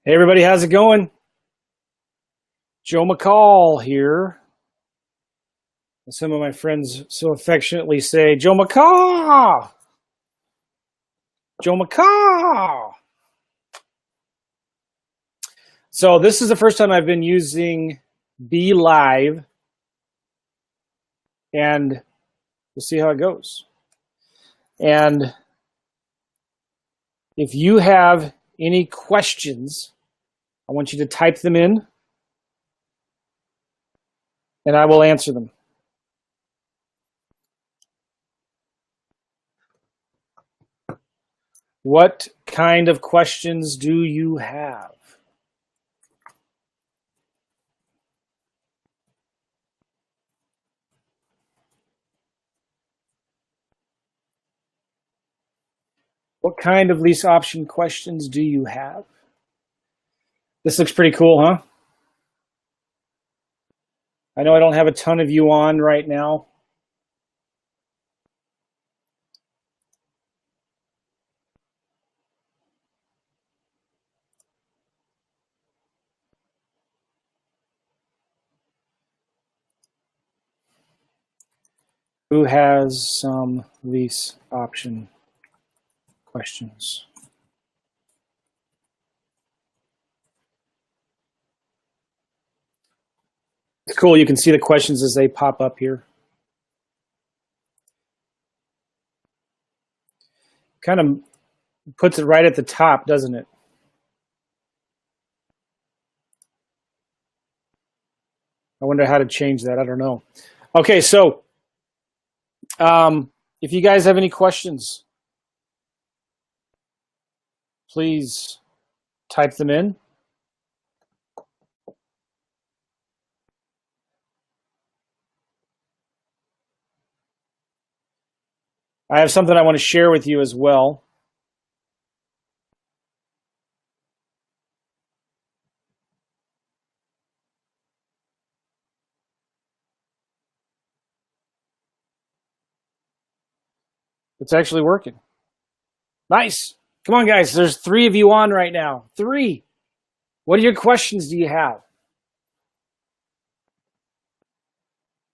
Hey everybody, how's it going? Joe McCall here. Some of my friends so affectionately say, Joe McCall! Joe McCall! So this is the first time I've been using Be Live, and we'll see how it goes. And if you have any questions, I want you to type them in, and I will answer them. What kind of questions do you have? What kind of lease option questions do you have? This looks pretty cool, huh? I know I don't have a ton of you on right now. Who has some lease option questions? It's cool. You can see the questions as they pop up here. Kind of puts it right at the top, doesn't it? I wonder how to change that. I don't know. Okay, so if you guys have any questions, please type them in. I have something I want to share with you as well. It's actually working. Nice. Come on, guys. There's 3 of you on right now. 3. What are your questions do you have?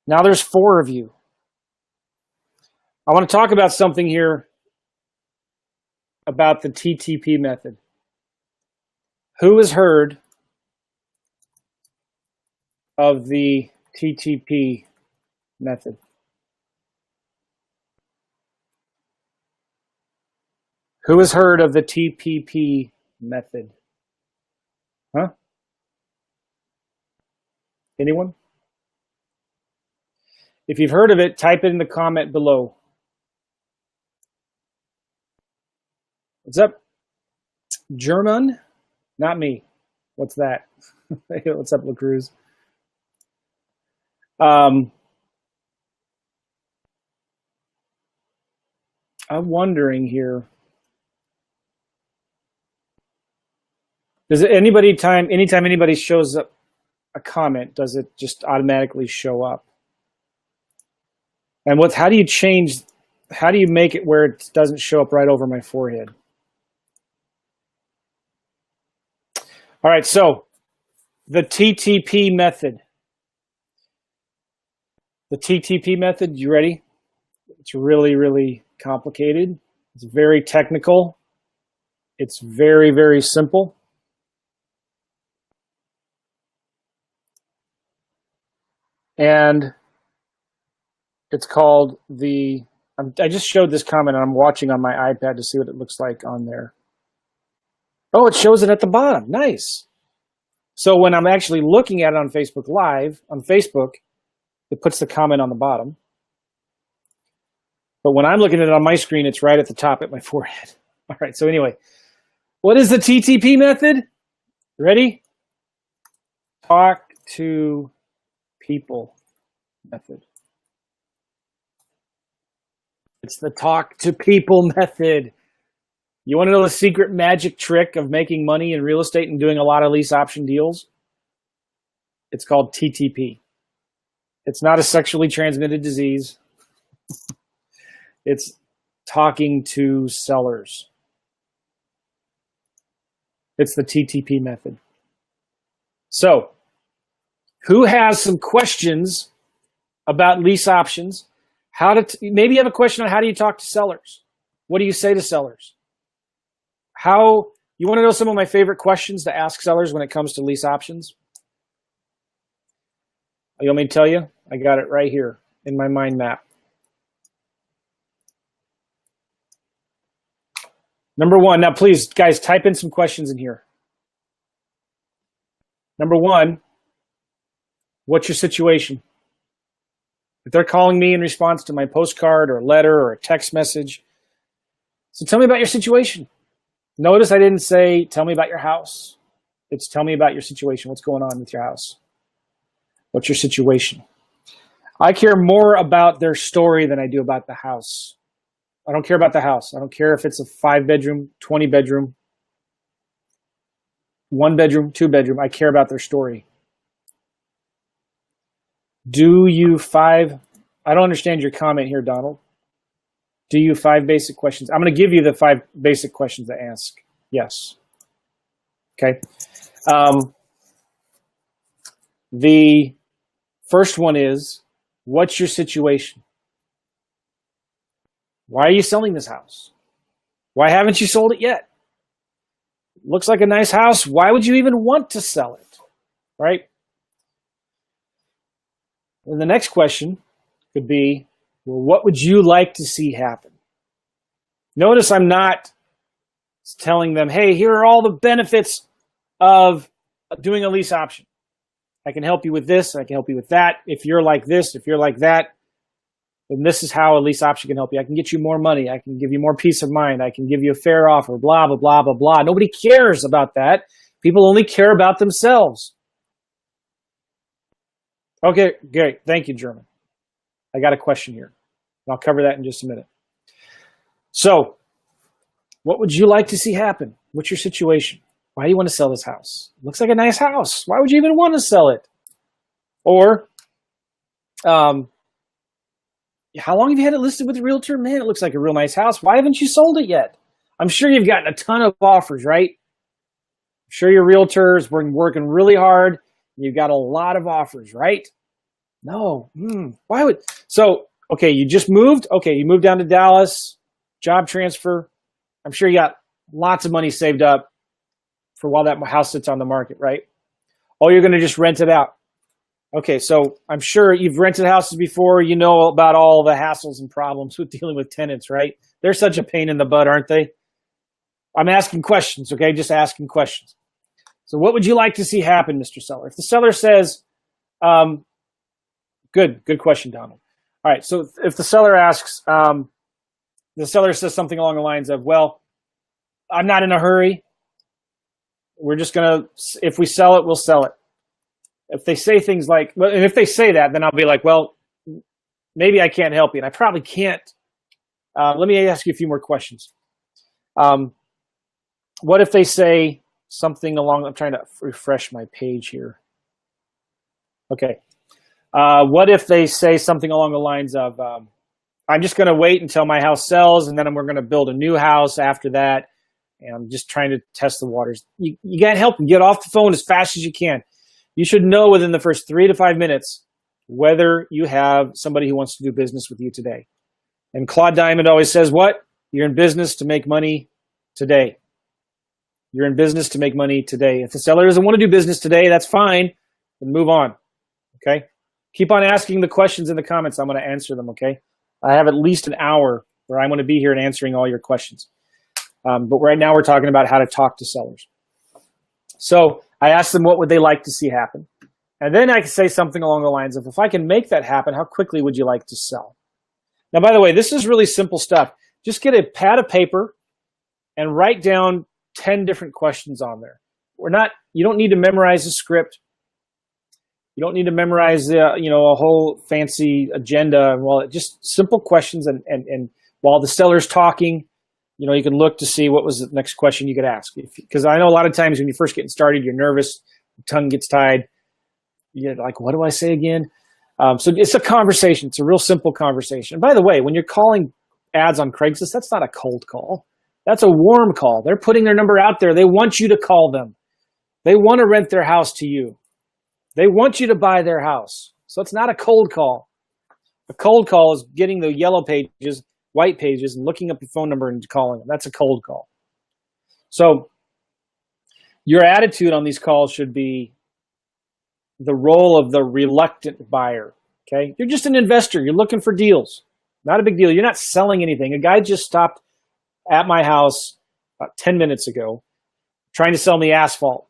Now there's 4 of you. I want to talk about something here about the TTP method. Who has heard of the TTP method? Who has heard of the TPP method? Huh? Anyone? If you've heard of it, type it in the comment below. What's up? German? Not me. What's that? What's up, La Cruz? I'm wondering here. Does it anytime anybody shows up a comment, does it just automatically show up? And how do you make it where it doesn't show up right over my forehead? All right, so the TTP method. The TTP method, you ready? It's really, really complicated. It's very technical. It's very, very simple. And it's called I just showed this comment and I'm watching on my iPad to see what it looks like on there. Oh, it shows it at the bottom. Nice. So when I'm actually looking at it on Facebook Live, on Facebook, it puts the comment on the bottom. But when I'm looking at it on my screen, it's right at the top at my forehead. All right, so anyway, what is the TTP method? Ready? Talk to people method. It's the talk to people method. You want to know the secret magic trick of making money in real estate and doing a lot of lease option deals? It's called TTP. It's not a sexually transmitted disease. It's talking to sellers. It's the TTP method. So, who has some questions about lease options? Maybe you have a question on how do you talk to sellers? What do you say to sellers? You want to know some of my favorite questions to ask sellers when it comes to lease options? You want me to tell you? I got it right here in my mind map. Number one, now please, guys, type in some questions in here. Number one, what's your situation? If they're calling me in response to my postcard or a letter or a text message, so tell me about your situation. Notice I didn't say, tell me about your house. It's tell me about your situation. What's going on with your house? What's your situation? I care more about their story than I do about the house. I don't care about the house. I don't care if it's a 5-bedroom, 20-bedroom, 1-bedroom, 2-bedroom. I care about their story. I don't understand your comment here, Donald. Do you 5 basic questions? I'm going to give you the 5 basic questions to ask. Yes. Okay. The first one is, what's your situation? Why are you selling this house? Why haven't you sold it yet? Looks like a nice house. Why would you even want to sell it? Right? And the next question could be, well, what would you like to see happen? Notice I'm not telling them, hey, here are all the benefits of doing a lease option. I can help you with this. I can help you with that. If you're like this, if you're like that, then this is how a lease option can help you. I can get you more money. I can give you more peace of mind. I can give you a fair offer, blah, blah, blah, blah, blah. Nobody cares about that. People only care about themselves. Okay, great. Thank you, German. I got a question here. I'll cover that in just a minute. So, what would you like to see happen? What's your situation? Why do you want to sell this house? Looks like a nice house. Why would you even want to sell it? Or, how long have you had it listed with the realtor? Man, it looks like a real nice house. Why haven't you sold it yet? I'm sure you've gotten a ton of offers, right? I'm sure your realtors were working really hard. You've got a lot of offers, right? No. Why would? So, okay, you just moved. Okay, you moved down to Dallas, job transfer. I'm sure you got lots of money saved up for while that house sits on the market, right? Oh, you're going to just rent it out. Okay, so I'm sure you've rented houses before. You know about all the hassles and problems with dealing with tenants, right? They're such a pain in the butt, aren't they? I'm asking questions, okay? Just asking questions. So what would you like to see happen, Mr. Seller? If the seller says, good question, Donald. All right, so if the seller asks, the seller says something along the lines of, well, I'm not in a hurry. We're just going to, if we sell it, we'll sell it. If they say things like, well, and if they say that, then I'll be like, well, maybe I can't help you. And I probably can't. Let me ask you a few more questions. What if they say something along, I'm trying to refresh my page here. Okay. What if they say something along the lines of, I'm just going to wait until my house sells and then we're going to build a new house after that. And I'm just trying to test the waters. You got to help them get off the phone as fast as you can. You should know within the first 3 to 5 minutes whether you have somebody who wants to do business with you today. And Claude Diamond always says, what? You're in business to make money today. You're in business to make money today. If the seller doesn't want to do business today, that's fine. Then move on. Okay? Keep on asking the questions in the comments. I'm going to answer them, okay? I have at least an hour where I'm going to be here and answering all your questions. But right now we're talking about how to talk to sellers. So I asked them what would they like to see happen. And then I can say something along the lines of, if I can make that happen, how quickly would you like to sell? Now, by the way, this is really simple stuff. Just get a pad of paper and write down 10 different questions on there. You don't need to memorize the script. You don't need to memorize a whole fancy agenda. Well, just simple questions. And while the seller's talking, you can look to see what was the next question you could ask. Because I know a lot of times when you're first getting started, you're nervous, your tongue gets tied. You're like, what do I say again? So it's a conversation. It's a real simple conversation. And by the way, when you're calling ads on Craigslist, that's not a cold call. That's a warm call. They're putting their number out there. They want you to call them. They want to rent their house to you. They want you to buy their house. So it's not a cold call. A cold call is getting the yellow pages, white pages, and looking up your phone number and calling them. That's a cold call. So your attitude on these calls should be the role of the reluctant buyer. Okay? You're just an investor. You're looking for deals. Not a big deal. You're not selling anything. A guy just stopped at my house about 10 minutes ago trying to sell me asphalt.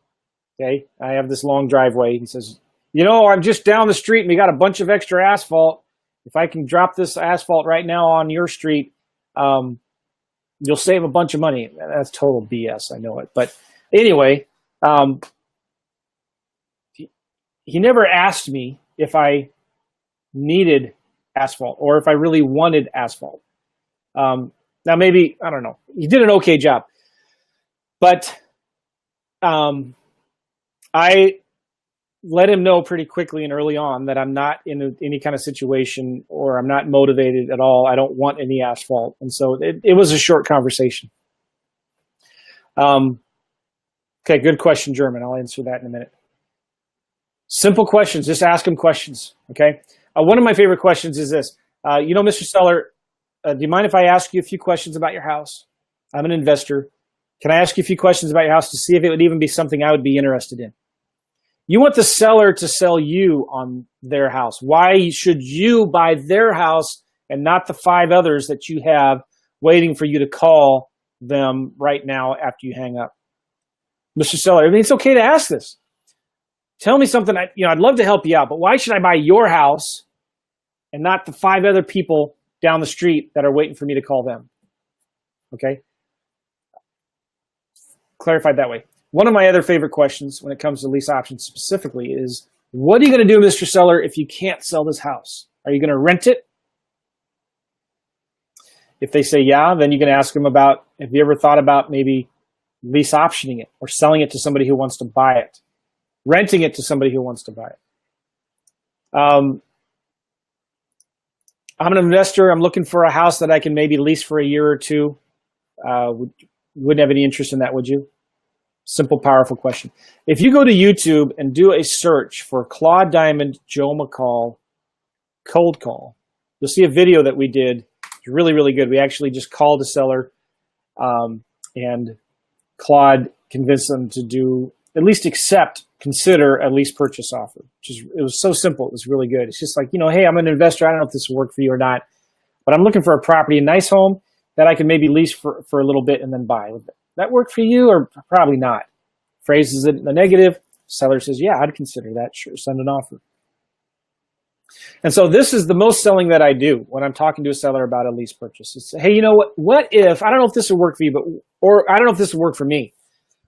Okay? I have this long driveway. He says, I'm just down the street and we got a bunch of extra asphalt. If I can drop this asphalt right now on your street, you'll save a bunch of money. That's total BS. I know it. But anyway, he never asked me if I needed asphalt or if I really wanted asphalt. Now maybe, I don't know. He did an okay job. But I let him know pretty quickly and early on that I'm not in any kind of situation or I'm not motivated at all. I don't want any asphalt. And so it was a short conversation. Okay, good question, German. I'll answer that in a minute. Simple questions. Just ask him questions, okay? One of my favorite questions is this. Mr. Seller, do you mind if I ask you a few questions about your house? I'm an investor. Can I ask you a few questions about your house to see if it would even be something I would be interested in? You want the seller to sell you on their house. Why should you buy their house and not the 5 others that you have waiting for you to call them right now after you hang up? Mr. Seller, it's okay to ask this. Tell me something. I'd love to help you out, but why should I buy your house and not the 5 other people down the street that are waiting for me to call them? Okay? Clarified that way. One of my other favorite questions when it comes to lease options specifically is, what are you going to do, Mr. Seller, if you can't sell this house? Are you going to rent it? If they say yeah, then you can ask them about, have you ever thought about maybe lease optioning it or selling it to somebody who wants to buy it? Renting it to somebody who wants to buy it. I'm an investor. I'm looking for a house that I can maybe lease for a year or two. Wouldn't have any interest in that, would you? Simple, powerful question. If you go to YouTube and do a search for Claude Diamond, Joe McCall, cold call, you'll see a video that we did. It's really, really good. We actually just called a seller, and Claude convinced them to at least consider a lease purchase offer. It was so simple. It was really good. It's just like, hey, I'm an investor. I don't know if this will work for you or not, but I'm looking for a property, a nice home that I can maybe lease for a little bit and then buy. That work for you or probably not? Phrases it in the negative. Seller says, yeah, I'd consider that. Sure, send an offer. And so this is the most selling that I do when I'm talking to a seller about a lease purchase. It's, hey, you know what? What if, I don't know if this would work for you, or I don't know if this would work for me,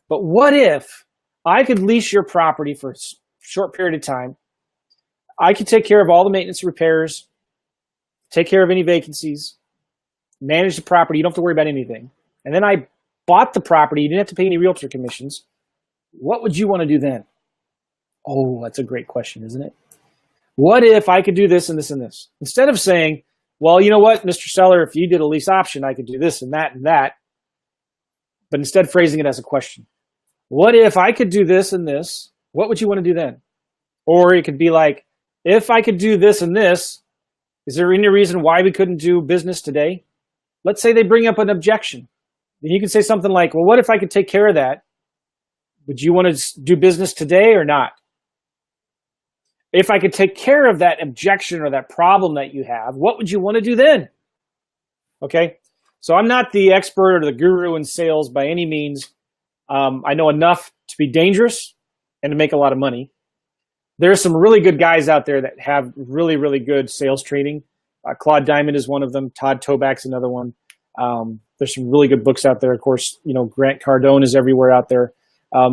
but what if I could lease your property for a short period of time? I could take care of all the maintenance repairs, take care of any vacancies, manage the property. You don't have to worry about anything. And then I bought the property. You didn't have to pay any realtor commissions. What would you want to do then? Oh, that's a great question, isn't it? What if I could do this and this and this? Instead of saying, well, you know what, Mr. Seller, if you did a lease option, I could do this and that and that. But instead phrasing it as a question. What if I could do this and this? What would you want to do then? Or it could be like, if I could do this and this, is there any reason why we couldn't do business today? Let's say they bring up an objection. Then you can say something like, well, what if I could take care of that? Would you want to do business today or not? If I could take care of that objection or that problem that you have, what would you want to do then? Okay, so I'm not the expert or the guru in sales by any means. I know enough to be dangerous and to make a lot of money. There are some really good guys out there that have really, really good sales training. Claude Diamond is one of them. Todd Toback's another one. There's some really good books out there. Of course, Grant Cardone is everywhere out there.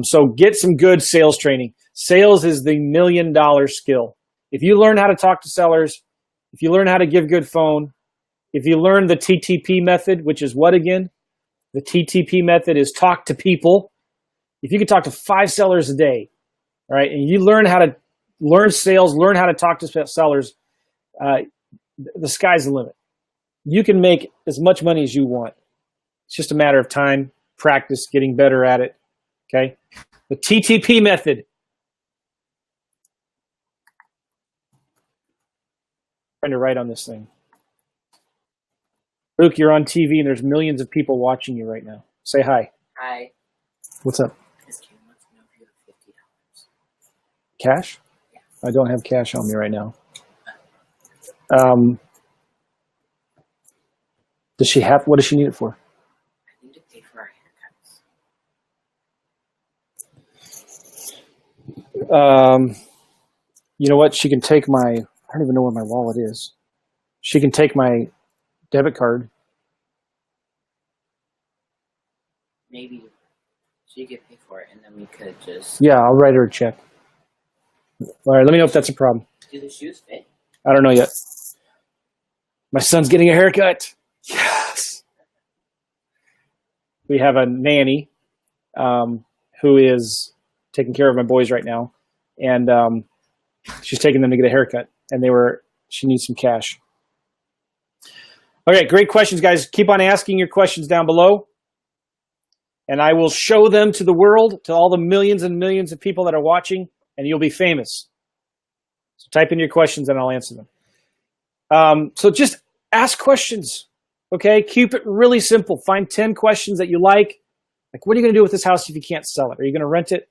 So get some good sales training. Sales is the $1 million skill. If you learn how to talk to sellers, if you learn how to give good phone, if you learn the TTP method, which is what again? The TTP method is talk to people. If you could talk to 5 sellers a day, all right, and you learn how to learn sales, learn how to talk to sellers, the sky's the limit. You can make as much money as you want. It's just a matter of time, practice, getting better at it. Okay? The TTP method. I'm trying to write on this thing. Luke, you're on TV and there's millions of people watching you right now. Say hi. Hi. What's up? This kid wants to know if you have $50. Cash? Yeah. I don't have cash on me right now. Does she have? What does she need it for? I need to pay for our haircuts. You know what? She can take my. I don't even know where my wallet is. She can take my debit card. Maybe she could pay for it, and then we could just. Yeah, I'll write her a check. All right, let me know if that's a problem. Do the shoes fit? I don't know yet. My son's getting a haircut. Yes. We have a nanny who is taking care of my boys right now, and she's taking them to get a haircut, and she needs some cash. Okay, great questions, guys. Keep on asking your questions down below, and I will show them to the world, to all the millions and millions of people that are watching, and you'll be famous. So type in your questions, and I'll answer them. So just ask questions, okay? Keep it really simple. Find 10 questions that you like. Like, what are you going to do with this house if you can't sell it? Are you going to rent it?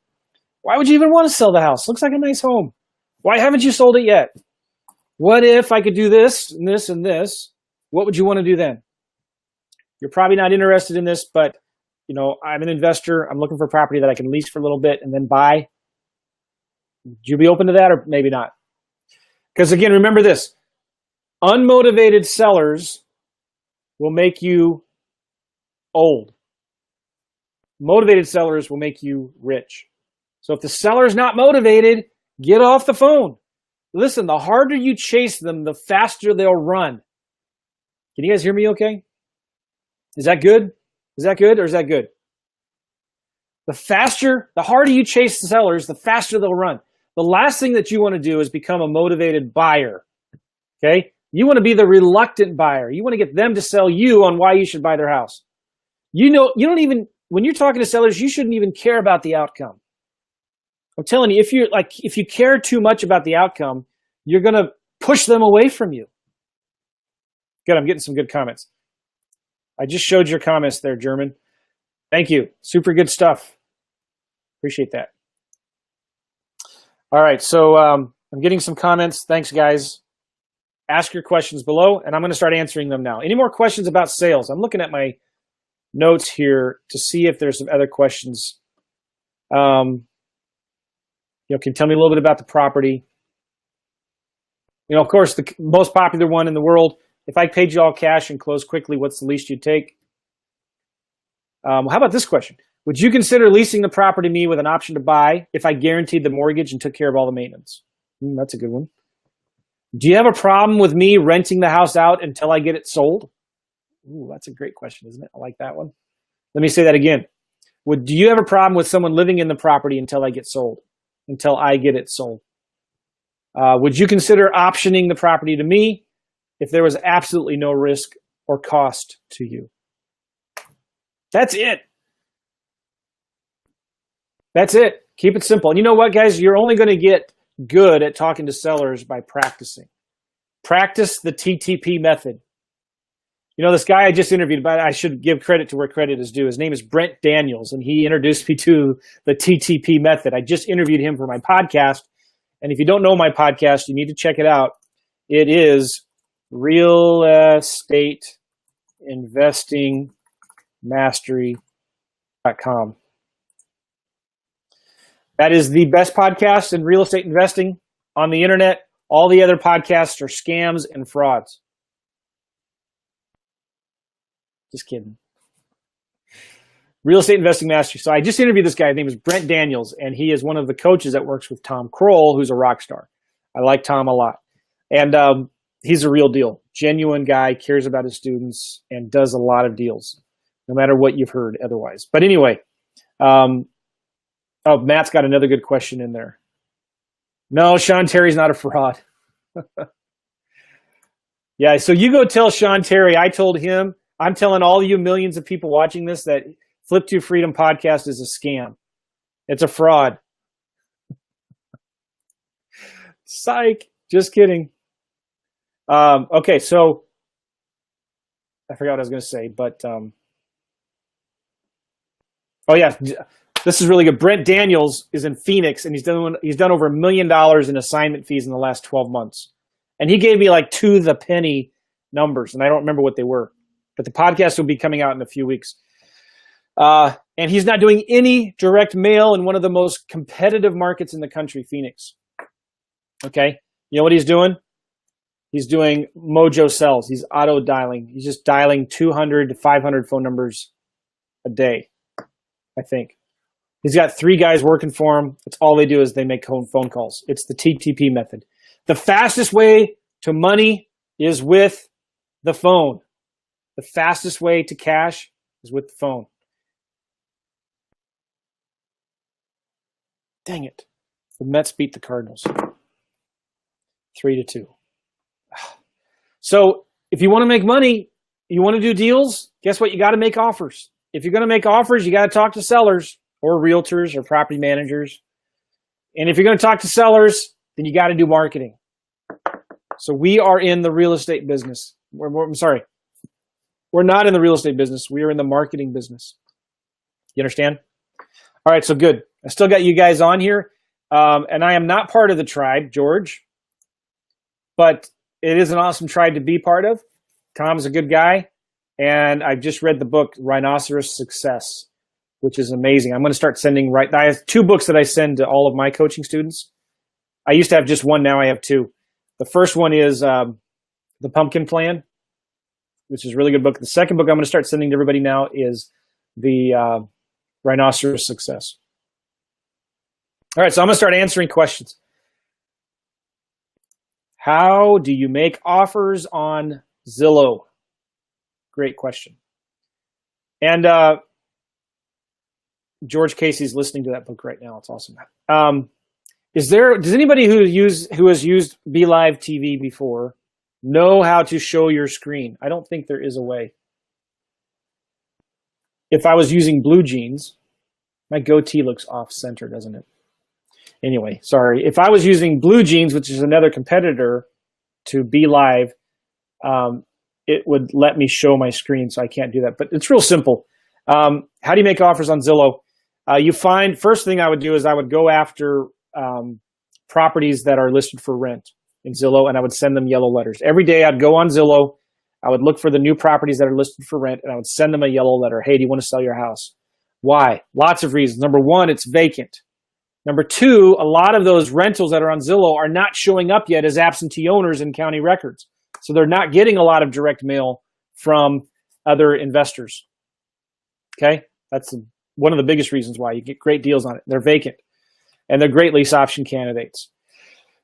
Why would you even want to sell the house? Looks like a nice home. Why haven't you sold it yet? What if I could do this and this and this? What would you want to do then? You're probably not interested in this, but I'm an investor. I'm looking for property that I can lease for a little bit and then buy. Would you be open to that or maybe not? Because again, remember this. Unmotivated sellers will make you old. Motivated sellers will make you rich. So if the seller's not motivated, get off the phone. Listen, the harder you chase them, the faster they'll run. Can you guys hear me okay? Is that good? Is that good or is that good? The harder you chase the sellers, the faster they'll run. The last thing that you want to do is become a motivated buyer. Okay? You want to be the reluctant buyer. You want to get them to sell you on why you should buy their house. You don't even, when you're talking to sellers, you shouldn't even care about the outcome. I'm telling you, if you care too much about the outcome, you're going to push them away from you. Good, I'm getting some good comments. I just showed your comments there, German. Thank you. Super good stuff. Appreciate that. All right, so I'm getting some comments. Thanks, guys. Ask your questions below, and I'm going to start answering them now. Any more questions about sales? I'm looking at my notes here to see if there's some other questions. Can you tell me a little bit about the property? Of course, the most popular one in the world, if I paid you all cash and closed quickly, what's the least you'd take? How about this question? Would you consider leasing the property to me with an option to buy if I guaranteed the mortgage and took care of all the maintenance? That's a good one. Do you have a problem with me renting the house out until I get it sold? Ooh, that's a great question, isn't it? I like that one. Let me say that again. Do you have a problem with someone living in the property until I get it sold? Would you consider optioning the property to me if there was absolutely no risk or cost to you? That's it. That's it. Keep it simple. And you know what, guys? You're only going to get good at talking to sellers by practicing. Practice the TTP method. This guy I just interviewed, but I should give credit to where credit is due. His name is Brent Daniels, and he introduced me to the TTP method. I just interviewed him for my podcast. And if you don't know my podcast, you need to check it out. It is Real Estate Investing Mastery.com. That is the best podcast in real estate investing on the internet. All the other podcasts are scams and frauds. Just kidding. Real Estate Investing Mastery. So I just interviewed this guy. His name is Brent Daniels, and he is one of the coaches that works with Tom Kroll, who's a rock star. I like Tom a lot. And he's a real deal. Genuine guy, cares about his students, and does a lot of deals, no matter what you've heard otherwise. But anyway, Matt's got another good question in there. No, Sean Terry's not a fraud. Yeah, so you go tell Sean Terry I told him I'm telling all you millions of people watching this that Flip to Freedom podcast is a scam. It's a fraud. Psych. Just kidding. Okay, so I forgot what I was going to say, but oh yeah, this is really good. Brent Daniels is in Phoenix, and he's done over $1 million in assignment fees in the last 12 months, and he gave me like to the penny numbers, and I don't remember what they were, but the podcast will be coming out in a few weeks. And he's not doing any direct mail in one of the most competitive markets in the country, Phoenix. Okay, you know what he's doing? He's doing Mojo Sells. He's auto dialing. He's just dialing 200 to 500 phone numbers a day, I think. He's got 3 guys working for him. That's all they do is they make phone calls. It's the TTP method. The fastest way to money is with the phone. The fastest way to cash is with the phone. Dang it. The Mets beat the Cardinals 3-2. So if you want to make money, you want to do deals, guess what? You got to make offers. If you're going to make offers, you got to talk to sellers or realtors or property managers. And if you're going to talk to sellers, then you got to do marketing. So we are in the real estate business. I'm sorry. We're not in the real estate business. We are in the marketing business. You understand? All right, so good. I still got you guys on here. And I am not part of the tribe, George. But it is an awesome tribe to be part of. Tom's a good guy. And I've just read the book, Rhinoceros Success, which is amazing. I'm going to start sending I have 2 books that I send to all of my coaching students. I used to have just one. Now I have 2. The first one is The Pumpkin Plan, which is a really good book. The second book I'm going to start sending to everybody now is the Rhinoceros Success. All right, so I'm going to start answering questions. How do you make offers on Zillow? Great question. And George Casey's listening to that book right now. It's awesome. Does anybody who has used BeLive TV before know how to show your screen? I don't think there is a way. If I was using Blue Jeans, my goatee looks off center, doesn't it? Anyway, sorry. If I was using Blue Jeans, which is another competitor to BeLive, it would let me show my screen, so I can't do that. But it's real simple. How do you make offers on Zillow? First thing I would do is I would go after properties that are listed for rent in Zillow, and I would send them yellow letters. Every day I'd go on Zillow, I would look for the new properties that are listed for rent, and I would send them a yellow letter. Hey, do you want to sell your house? Why? Lots of reasons. Number 1, it's vacant. Number 2, a lot of those rentals that are on Zillow are not showing up yet as absentee owners in county records. So they're not getting a lot of direct mail from other investors. Okay? That's one of the biggest reasons why you get great deals on it. They're vacant, and they're great lease option candidates.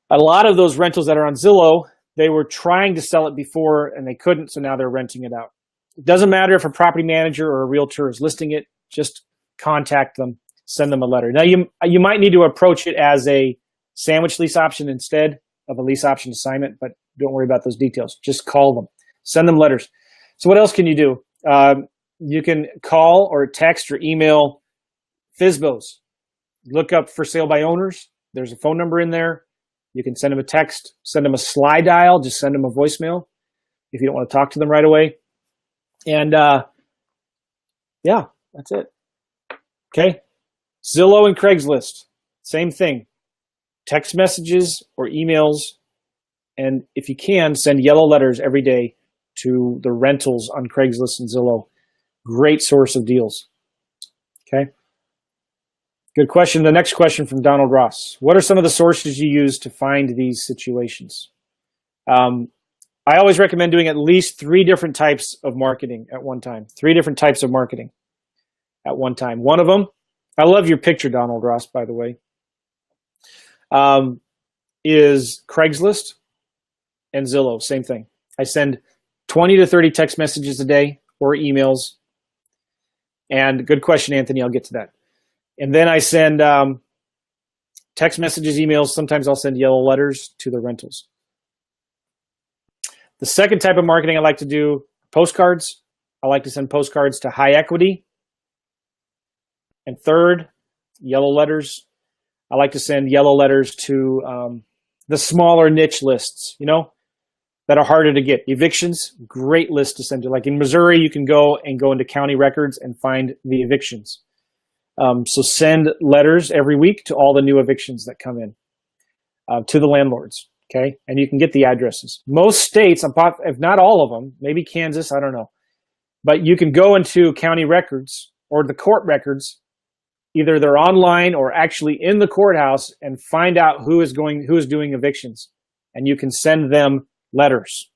A lot of those rentals that are on Zillow, they were trying to sell it before and they couldn't, so now they're renting it out. It doesn't matter if a property manager or a realtor is listing it, just contact them, send them a letter. Now, you might need to approach it as a sandwich lease option instead of a lease option assignment, but don't worry about those details. Just call them, send them letters. So what else can you do? You can call or text or email FSBOs. Look up for sale by owners. There's a phone number in there. You can send them a text, send them a slide dial, just send them a voicemail if you don't want to talk to them right away. And yeah, that's it. Okay. Zillow and Craigslist, same thing. Text messages or emails. And if you can, send yellow letters every day to the rentals on Craigslist and Zillow. Great source of deals. Okay. Good question. The next question from Donald Ross. What are some of the sources you use to find these situations? I always recommend doing at least 3 different types of marketing at one time. 3 different types of marketing at one time. One of them, I love your picture, Donald Ross, by the way, is Craigslist and Zillow. Same thing. I send 20 to 30 text messages a day or emails. And good question, Anthony. I'll get to that. And then I send text messages, emails. Sometimes I'll send yellow letters to the rentals. The second type of marketing I like to do, postcards I like to send postcards to high equity. And third, yellow letters. I like to send yellow letters to the smaller niche lists, that are harder to get. Evictions, great list to send to. Like in Missouri, you can go into county records and find the evictions. So send letters every week to all the new evictions that come in to the landlords. Okay, and you can get the addresses. Most states, if not all of them, maybe Kansas, I don't know, but you can go into county records or the court records. Either they're online or actually in the courthouse and find out who is doing evictions, and you can send them letters.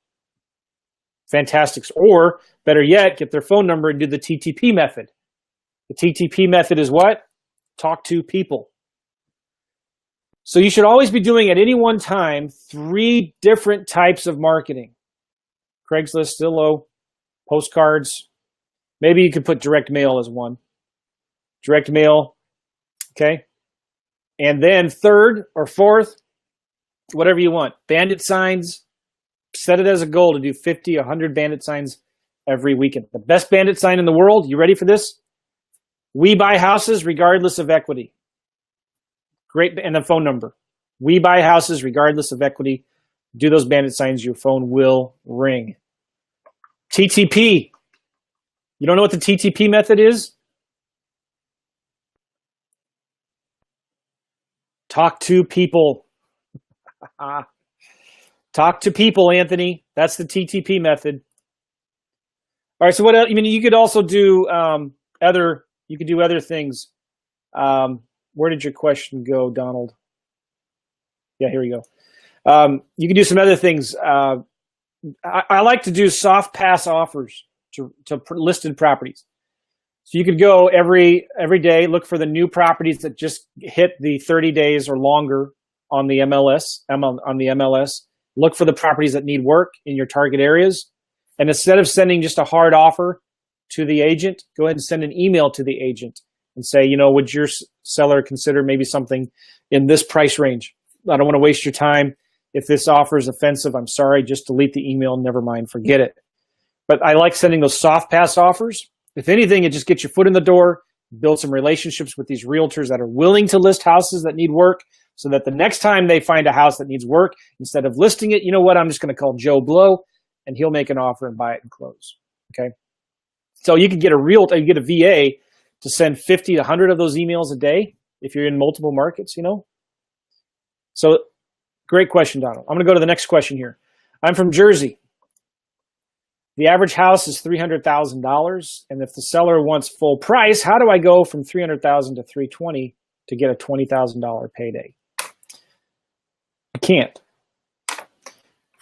Fantastic. Or better yet, get their phone number and do the TTP method. The TTP method is what? Talk to people. So you should always be doing at any one time 3 different types of marketing. Craigslist, still low. Postcards. Maybe you could put direct mail as one. Direct mail, okay? And then third or fourth, whatever you want. Bandit signs, set it as a goal to do 50, 100 bandit signs every weekend. The best bandit sign in the world, you ready for this? We buy houses regardless of equity. Great, and the phone number. We buy houses regardless of equity. Do those bandit signs, your phone will ring. TTP. You don't know what the TTP method is? Talk to people. Talk to people, Anthony. That's the TTP method. All right. So what else? You could also do other things. Where did your question go, Donald? Yeah, here we go. You can do some other things. I like to do soft pass offers to listed properties. So you could go every day, look for the new properties that just hit the 30 days or longer on the MLS. Look for the properties that need work in your target areas. And instead of sending just a hard offer to the agent, go ahead and send an email to the agent and say, would your seller consider maybe something in this price range? I don't want to waste your time. If this offer is offensive, I'm sorry, just delete the email. Never mind, forget it. But I like sending those soft pass offers. If anything, it just gets your foot in the door, build some relationships with these realtors that are willing to list houses that need work, so that the next time they find a house that needs work, instead of listing it, I'm just going to call Joe Blow, and he'll make an offer and buy it and close. Okay. So you could get you get a VA to send 50 to 100 of those emails a day if you're in multiple markets, So great question, Donald. I'm going to go to the next question here. I'm from Jersey. The average house is $300,000, and if the seller wants full price, how do I go from $300,000 to $320,000 to get a $20,000 payday? I can't.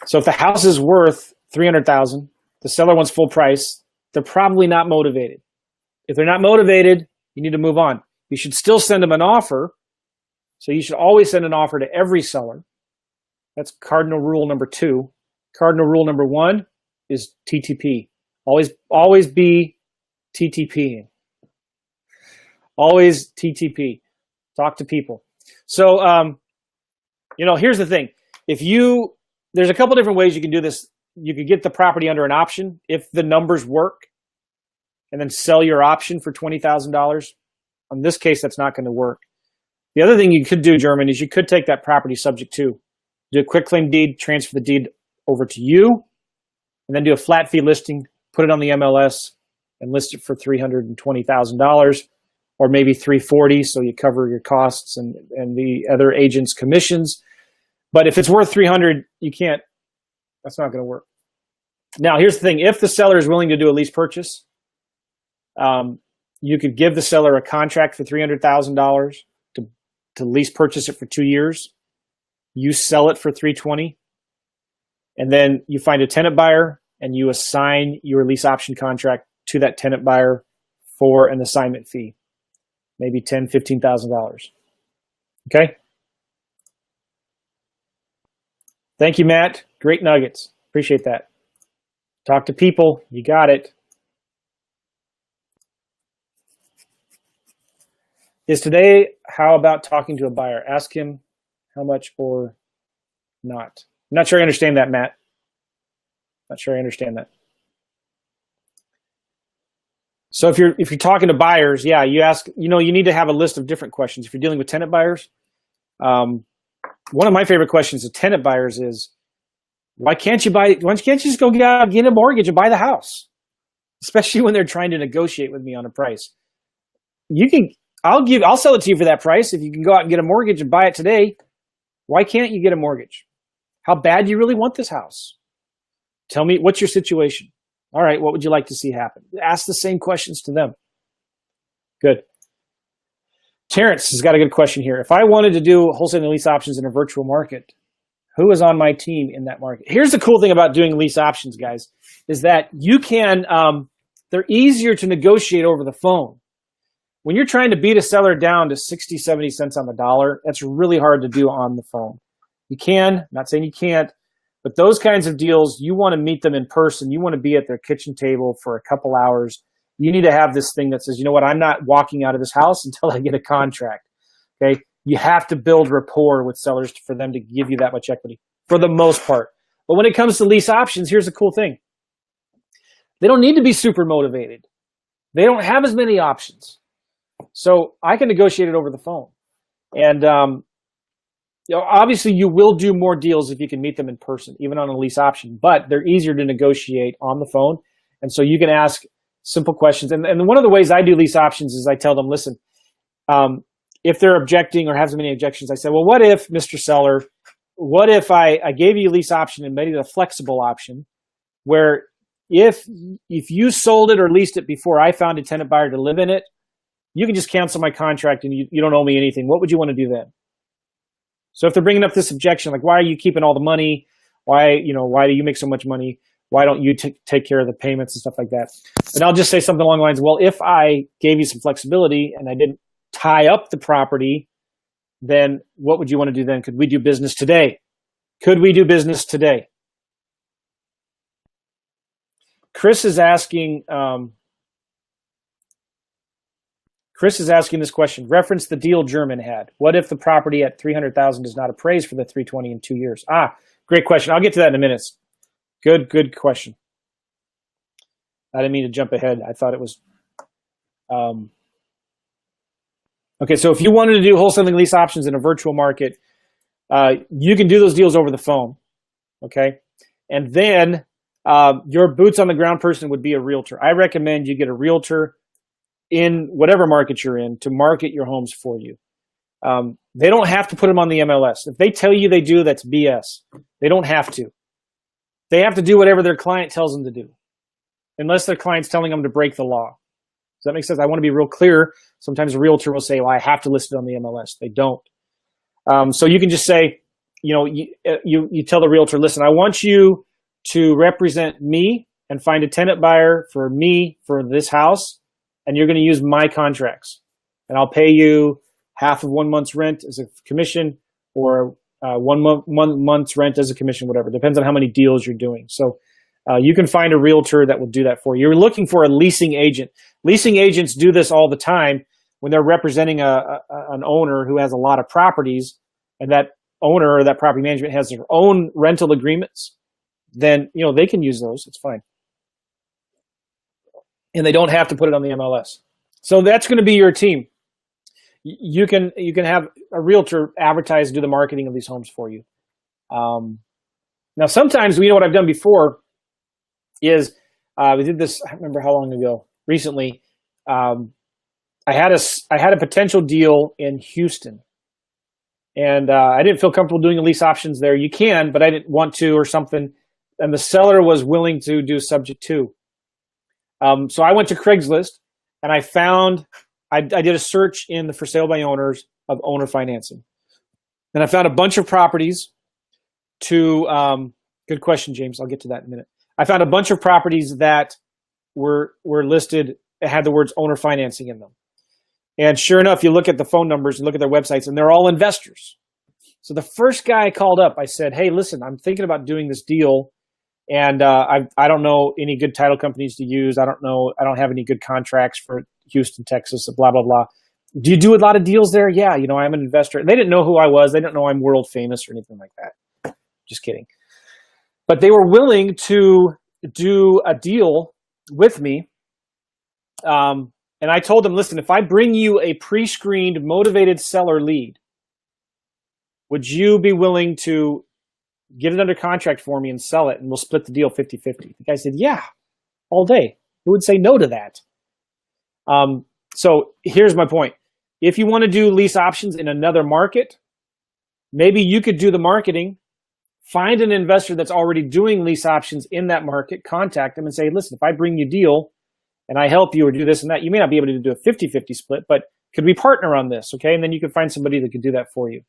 So if the house is worth $300,000, the seller wants full price, they're probably not motivated. If they're not motivated, you need to move on. You should still send them an offer. So you should always send an offer to every seller. That's cardinal rule number 2. Cardinal rule number 1 is TTP. Always be TTPing. Always TTP. Talk to people. So, here's the thing. There's a couple different ways you can do this. You could get the property under an option if the numbers work, and then sell your option for $20,000. In this case, that's not going to work. The other thing you could do, German, is you could take that property subject to, do a quick claim deed, transfer the deed over to you, and then do a flat fee listing, put it on the MLS, and list it for $320,000, or maybe $340,000, so you cover your costs and the other agent's commissions. But if it's worth $300,000, you can't. That's not going to work. Now, here's the thing: if the seller is willing to do a lease purchase, you could give the seller a contract for $300,000 to lease purchase it for 2 years. You sell it for $320,000, and then you find a tenant buyer and you assign your lease option contract to that tenant buyer for an assignment fee, maybe $10,000, $15,000. Okay. Thank you, Matt. Great nuggets. Appreciate that. Talk to people. You got it. Is today, how about talking to a buyer? Ask him how much or not. I'm not sure I understand that, Matt. Not sure I understand that. So if you're talking to buyers, yeah, you ask, you need to have a list of different questions. If you're dealing with tenant buyers, one of my favorite questions of tenant buyers is, why can't you just go get a mortgage and buy the house? Especially when they're trying to negotiate with me on a price. I'll sell it to you for that price if you can go out and get a mortgage and buy it today. Why can't you get a mortgage? How bad do you really want this house? Tell me, what's your situation? All right, what would you like to see happen? Ask the same questions to them. Good. Terrence has got a good question here. If I wanted to do wholesale and lease options in a virtual market, who is on my team in that market? Here's the cool thing about doing lease options, guys, is that you can, they're easier to negotiate over the phone. When you're trying to beat a seller down to 60, 70 cents on the dollar, that's really hard to do on the phone. You can, I'm not saying you can't, but those kinds of deals, you want to meet them in person. You want to be at their kitchen table for a couple hours. You need to have this thing that says, you know what, I'm not walking out of this house until I get a contract. Okay? You have to build rapport with sellers for them to give you that much equity for the most part. But when it comes to lease options, here's the cool thing. They don't need to be super motivated. They don't have as many options. So I can negotiate it over the phone. And obviously you will do more deals if you can meet them in person, even on a lease option, but they're easier to negotiate on the phone. And so you can ask simple questions. And one of the ways I do lease options is I tell them, listen, if they're objecting or have so many objections, I say, well, what if, Mr. Seller, what if I gave you a lease option and made it a flexible option where if you sold it or leased it before I found a tenant buyer to live in it, you can just cancel my contract and you don't owe me anything. What would you want to do then? So if they're bringing up this objection, like, why are you keeping all the money? Why do you make so much money? Why don't you take care of the payments and stuff like that? And I'll just say something along the lines, well, if I gave you some flexibility and I didn't tie up the property, then what would you want to do then? Could we do business today? Could we do business today? Chris is asking this question. Reference the deal German had. What if the property at $300,000 does not appraise for the 320 in 2 years? Great question. I'll get to that in a minute. Good question. I didn't mean to jump ahead. I thought it was. Okay, so if you wanted to do wholesaling lease options in a virtual market, you can do those deals over the phone. Okay, and then your boots on the ground person would be a realtor. I recommend you get a realtor in whatever market you're in to market your homes for you. They don't have to put them on the MLS. If they tell you they do, that's BS. They don't have to. They have to do whatever their client tells them to do, unless their client's telling them to break the law. Does that make sense? I want to be real clear. Sometimes a realtor will say, well, I have to list it on the MLS. They don't. So you can just say, you tell the realtor, listen, I want you to represent me and find a tenant buyer for me for this house, and you're going to use my contracts. And I'll pay you half of 1 month's rent as a commission, or 1 month's rent as a commission, whatever. Depends on how many deals you're doing. So you can find a realtor that will do that for you. You're looking for a leasing agent. Leasing agents do this all the time when they're representing an owner who has a lot of properties, and that owner or that property management has their own rental agreements. Then they can use those. It's fine, and they don't have to put it on the MLS. So that's going to be your team. You can have a realtor advertise, do the marketing of these homes for you. Now, sometimes what I've done before is we did this. I don't remember how long ago. Recently, I had a potential deal in Houston, and I didn't feel comfortable doing the lease options there. You can, but I didn't want to or something. And the seller was willing to do subject to. So I went to Craigslist and I did a search in the for sale by owners of owner financing. And I found a bunch of properties good question, James. I'll get to that in a minute. I found a bunch of properties that were listed, had the words owner financing in them. And sure enough, you look at the phone numbers and look at their websites, and they're all investors. So the first guy I called up, I said, hey, listen, I'm thinking about doing this deal. And I don't know any good title companies to use. I don't have any good contracts for Houston, Texas, blah, blah, blah. Do you do a lot of deals there? Yeah, I'm an investor. They didn't know who I was. They didn't know I'm world famous or anything like that. Just kidding. But they were willing to do a deal with me And I told them, listen, if I bring you a pre-screened, motivated seller lead, would you be willing to get it under contract for me and sell it, and we'll split the deal 50-50? The guy said, yeah, all day. Who would say no to that? So here's my point. If you want to do lease options in another market, maybe you could do the marketing, find an investor that's already doing lease options in that market, contact them and say, listen, if I bring you a deal and I help you or do this and that, you may not be able to do a 50-50 split, but could we partner on this? Okay. And then you can find somebody that could do that for you.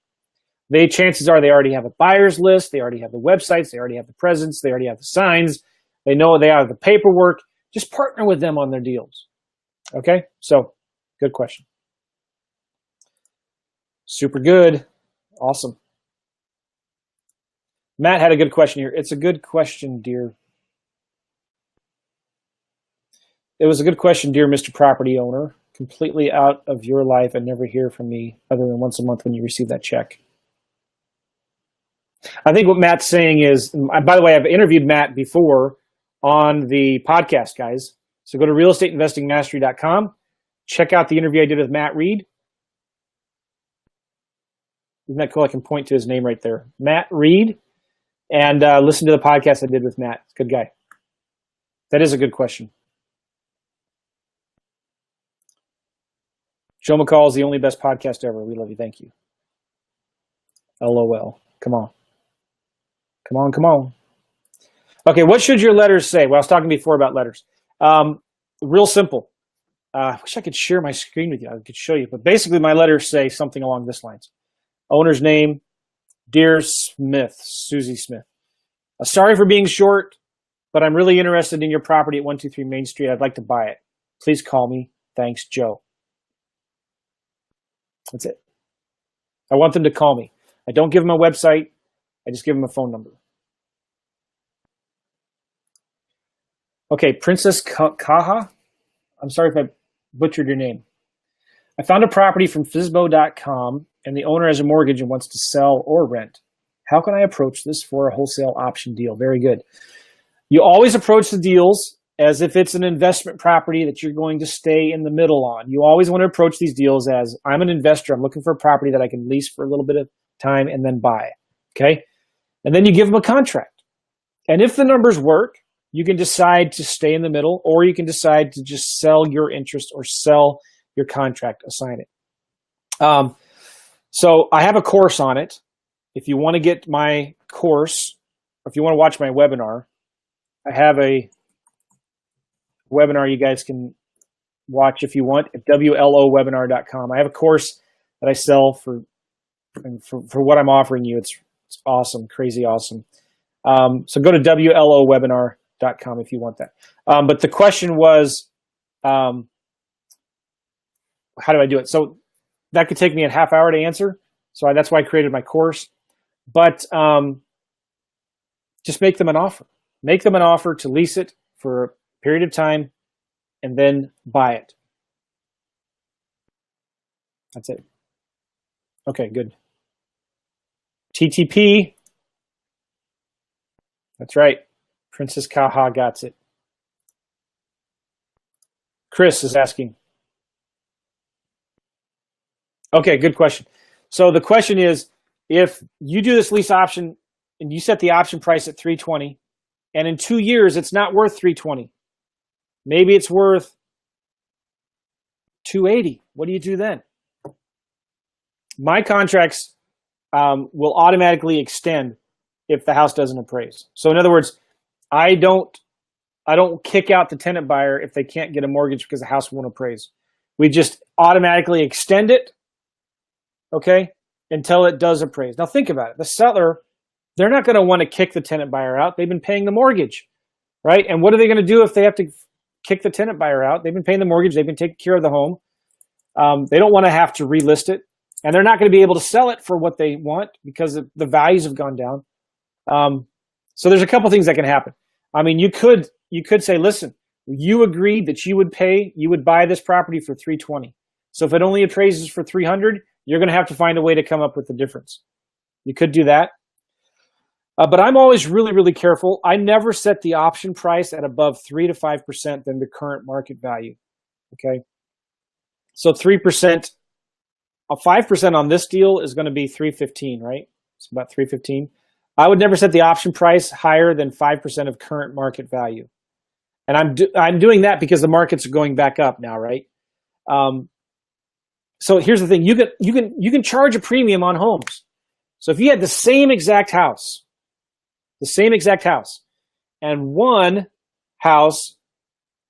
Chances are they already have a buyer's list. They already have the websites. They already have the presence. They already have the signs. They know they have the paperwork. Just partner with them on their deals. Okay. So good question. Super good. Awesome. Matt had a good question here. It's a good question, dear. It was a good question, dear Mr. Property Owner. Completely out of your life and never hear from me other than once a month when you receive that check. I think what Matt's saying is, by the way, I've interviewed Matt before on the podcast, guys. So go to realestateinvestingmastery.com. Check out the interview I did with Matt Reed. Isn't that cool? I can point to his name right there. Matt Reed. And listen to the podcast I did with Matt. Good guy. That is a good question. Joe McCall is the only best podcast ever. We love you. Thank you. LOL. Come on. Come on, come on. Okay, what should your letters say? Well, I was talking before about letters. Real simple. I wish I could share my screen with you. I could show you. But basically, my letters say something along this lines. Owner's name, Dear Smith, Susie Smith. Sorry for being short, but I'm really interested in your property at 123 Main Street. I'd like to buy it. Please call me. Thanks, Joe. That's it. I want them to call me. I don't give them a website. I just give them a phone number. Okay, Princess Kaha. I'm sorry if I butchered your name. I found a property from Fizbo.com and the owner has a mortgage and wants to sell or rent. How can I approach this for a wholesale option deal? Very good. You always approach the deals as if it's an investment property that you're going to stay in the middle on. You always want to approach these deals as, I'm an investor. I'm looking for a property that I can lease for a little bit of time and then buy. Okay? And then you give them a contract. And if the numbers work, you can decide to stay in the middle, or you can decide to just sell your interest or sell your contract, assign it. So I have a course on it. If you want to get my course, or if you want to watch my webinar, I have a webinar you guys can watch if you want at WLOwebinar.com. I have a course that I sell for what I'm offering you. It's awesome, crazy awesome. So go to WLOwebinar.com if you want that. But the question was, how do I do it? So that could take me a half hour to answer. So that's why I created my course. But just make them an offer. Make them an offer to lease it for a period of time and then buy it. That's it. Okay, good. TTP. That's right. Princess Kaha got it. Chris is asking. Okay, good question. So the question is, if you do this lease option and you set the option price at $320, and in 2 years it's not worth $320, maybe it's worth $280. What do you do then? My contracts will automatically extend if the house doesn't appraise. So in other words, I don't kick out the tenant buyer if they can't get a mortgage because the house won't appraise. We just automatically extend it, okay, until it does appraise. Now think about it. The seller, they're not going to want to kick the tenant buyer out. They've been paying the mortgage, right? And what are they going to do if they have to kick the tenant buyer out? They've been paying the mortgage. They've been taking care of the home. They don't want to have to relist it. And they're not going to be able to sell it for what they want because the values have gone down. So there's a couple things that can happen. I mean, you could say, listen, you agreed that you would buy this property for $320. So if it only appraises for $300, you're going to have to find a way to come up with the difference. You could do that. But I'm always really, really careful. I never set the option price at above 3 to 5% than the current market value. Okay. So 3%, 5% on this deal is going to be 315, right? It's about 315. I would never set the option price higher than 5% of current market value. And I'm doing that because the markets are going back up now, right? So here's the thing: you can charge a premium on homes. So if you had the same exact house, and one house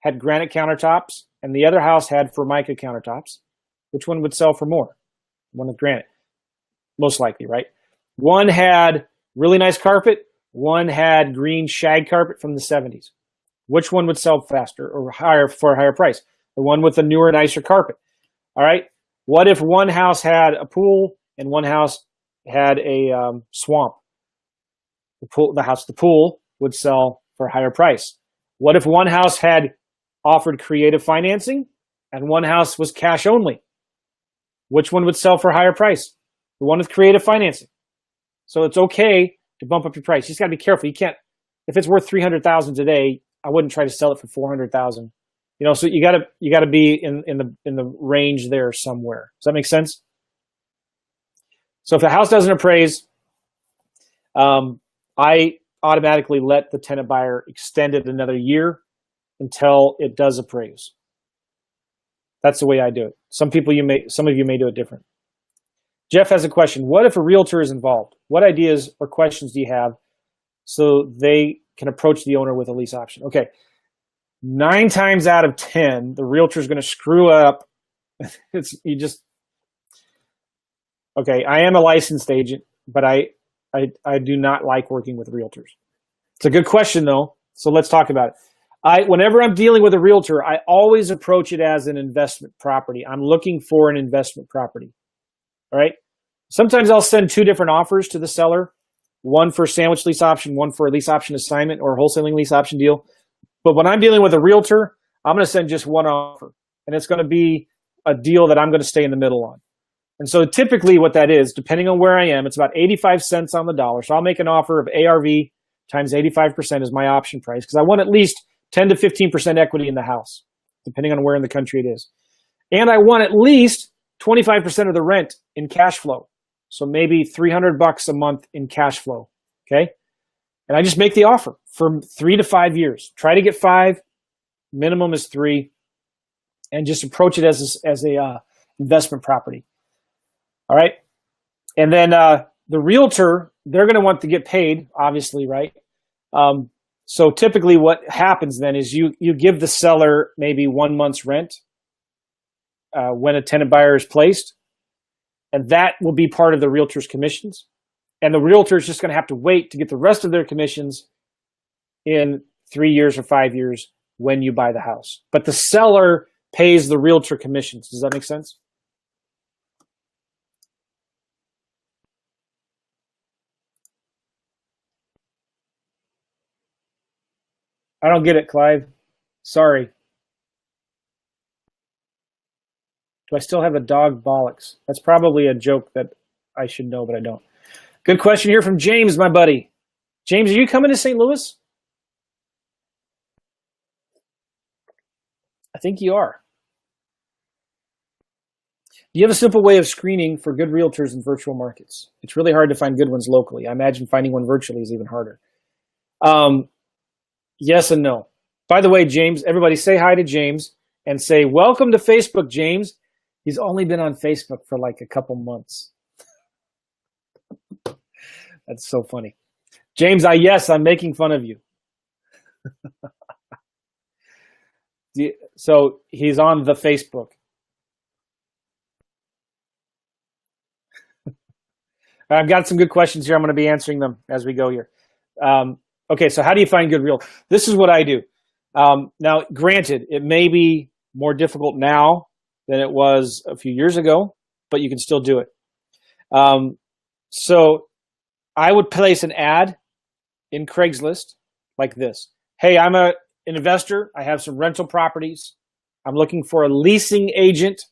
had granite countertops and the other house had Formica countertops, which one would sell for more? One with granite, most likely, right? One had really nice carpet. One had green shag carpet from the 70s. Which one would sell faster or higher for a higher price? The one with the newer, nicer carpet. All right. What if one house had a pool and one house had a swamp? The pool would sell for a higher price. What if one house had offered creative financing and one house was cash only? Which one would sell for a higher price? The one with creative financing. So it's okay to bump up your price. You just got to be careful. You can't, if it's worth $300,000 today, I wouldn't try to sell it for $400,000. You know, so you gotta be in the range there somewhere. Does that make sense? So if the house doesn't appraise, I automatically let the tenant buyer extend it another year until it does appraise. That's the way I do it. Some of you may do it different. Jeff has a question. What if a realtor is involved? What ideas or questions do you have so they can approach the owner with a lease option? Okay. 9 times out of 10, the realtor is going to screw up. Okay, I am a licensed agent, but I do not like working with realtors. It's a good question though, so let's talk about it. Whenever I'm dealing with a realtor, I always approach it as an investment property. I'm looking for an investment property. All right. Sometimes I'll send 2 different offers to the seller, one for sandwich lease option, one for a lease option assignment or a wholesaling lease option deal. But when I'm dealing with a realtor, I'm going to send just one offer, and it's going to be a deal that I'm going to stay in the middle on. And so typically what that is, depending on where I am, it's about 85 cents on the dollar. So I'll make an offer of ARV times 85% is my option price because I want at least 10 to 15% equity in the house, depending on where in the country it is. And I want at least 25% of the rent in cash flow. So maybe $300 a month in cash flow. Okay. And I just make the offer for 3 to 5 years. Try to get 5, minimum is 3, and just approach it as a investment property. All right. And then the realtor, they're going to want to get paid, obviously, right? So typically what happens then is you give the seller maybe 1 month's rent when a tenant buyer is placed, and that will be part of the realtor's commissions. And the realtor is just going to have to wait to get the rest of their commissions in 3 years or 5 years when you buy the house. But the seller pays the realtor commissions. Does that make sense? I don't get it, Clive. Sorry. Do I still have a dog bollocks? That's probably a joke that I should know, but I don't. Good question here from James, my buddy. James, are you coming to St. Louis? I think you are. Do you have a simple way of screening for good realtors in virtual markets? It's really hard to find good ones locally. I imagine finding one virtually is even harder. Yes and no. By the way, James, everybody say hi to James and say, welcome to Facebook, James. He's only been on Facebook for like a couple months. That's so funny. James, I'm making fun of you. So he's on the Facebook. I've got some good questions here. I'm going to be answering them as we go here. Okay, so how do you find good real? This is what I do. Now, granted, it may be more difficult now than it was a few years ago, but you can still do it. So I would place an ad in Craigslist like this. Hey, I'm an investor. I have some rental properties. I'm looking for a leasing agent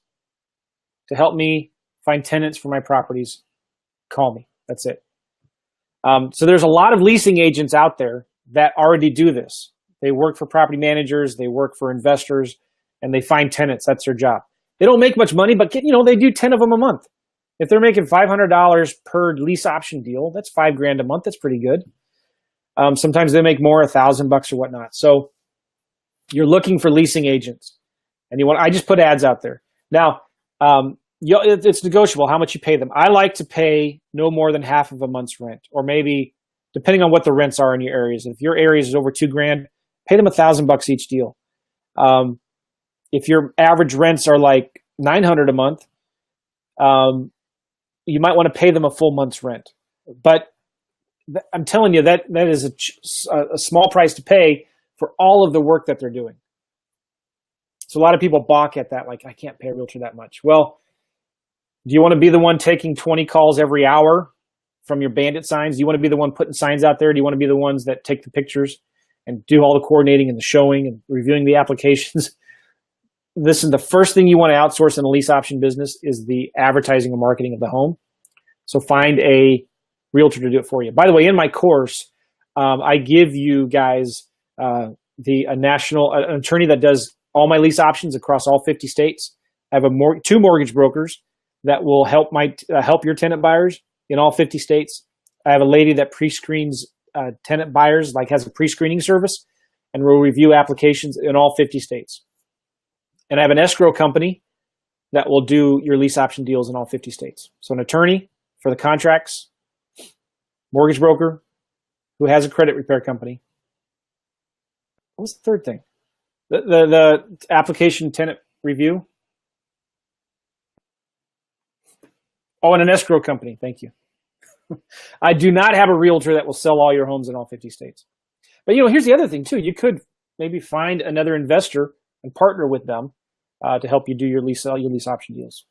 to help me find tenants for my properties. Call me. That's it. So there's a lot of leasing agents out there that already do this. They work for property managers. They work for investors, and they find tenants. That's their job. They don't make much money, but they do 10 of them a month. If they're making $500 per lease option deal, that's $5,000 a month. That's pretty good. Sometimes they make more, $1,000 or whatnot. So you're looking for leasing agents, and I just put ads out there. Now, it's negotiable how much you pay them. I like to pay no more than half of a month's rent, or maybe depending on what the rents are in your areas. If your areas is over $2,000, pay them $1,000 each deal. If your average rents are like $900 a month, you might want to pay them a full month's rent. But I'm telling you that is a small price to pay for all of the work that they're doing. So a lot of people balk at that, like, I can't pay a realtor that much. Well, do you want to be the one taking 20 calls every hour from your bandit signs? Do you want to be the one putting signs out there? Do you want to be the ones that take the pictures and do all the coordinating and the showing and reviewing the applications? Listen, the first thing you want to outsource in a lease option business is the advertising and marketing of the home. So find a realtor to do it for you. By the way, in my course, I give you guys an attorney that does all my lease options across all 50 states. I have two mortgage brokers that will help your tenant buyers in all 50 states. I have a lady that pre-screens tenant buyers, like has a pre-screening service, and will review applications in all 50 states. And I have an escrow company that will do your lease option deals in all 50 states. So an attorney for the contracts, mortgage broker who has a credit repair company. What was the third thing? The application tenant review. Oh, and an escrow company. Thank you. I do not have a realtor that will sell all your homes in all 50 states. But here's the other thing too. You could maybe find another investor and partner with them to help you do your lease option deals.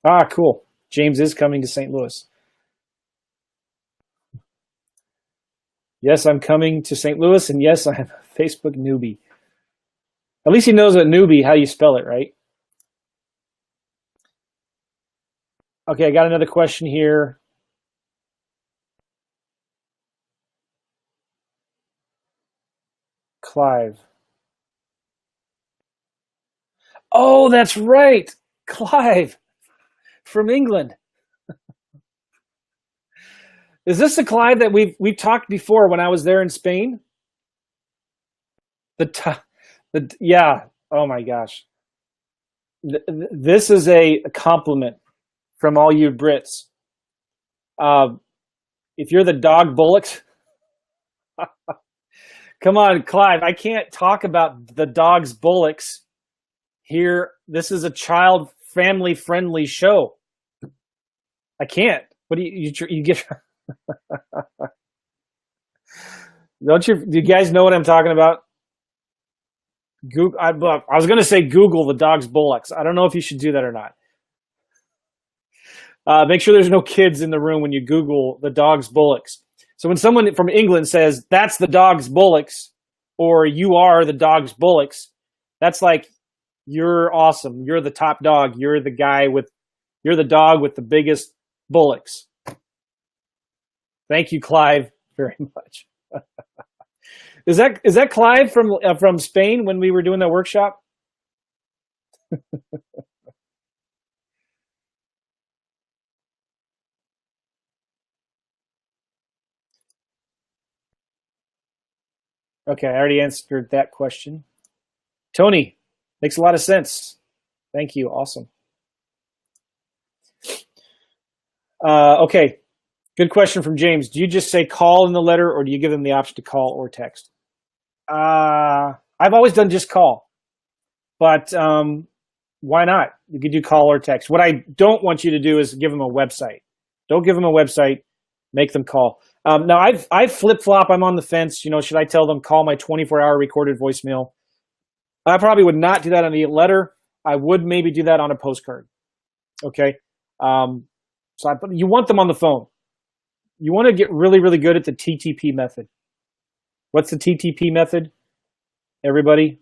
Ah, cool. James is coming to St. Louis. Yes, I'm coming to St. Louis, and yes, I'm a Facebook newbie. At least he knows a newbie, how you spell it, right? Okay, I got another question here. Clive. Oh, that's right. Clive from England. Is this the Clive that we've talked before when I was there in Spain? Yeah. Oh my gosh. This is a compliment from all you Brits. If you're the dog bullocks, come on, Clive. I can't talk about the dog's bullocks here. This is a child family friendly show. I can't. What do you get? Do you guys know what I'm talking about? Google. I was going to say Google the dog's bullocks. I don't know if you should do that or not. Make sure there's no kids in the room when you Google the dog's bullocks. So when someone from England says, that's the dog's bullocks, or you are the dog's bullocks, that's like, you're awesome. You're the top dog. You're the dog with the biggest bullocks. Thank you, Clive, very much. Is that Clive from Spain when we were doing that workshop? Okay, I already answered that question. Tony, makes a lot of sense. Thank you. Awesome. Okay, good question from James. Do you just say call in the letter, or do you give them the option to call or text? I've always done just call, but why not? You could do call or text. What I don't want you to do is give them a website. Don't give them a website. Make them call. Now I've flip-flop. I'm on the fence. Should I tell them call my 24-hour recorded voicemail? I probably would not do that on the letter. I would maybe do that on a postcard. Okay. You want them on the phone. You want to get really, really good at the TTP method. What's the TTP method? Everybody,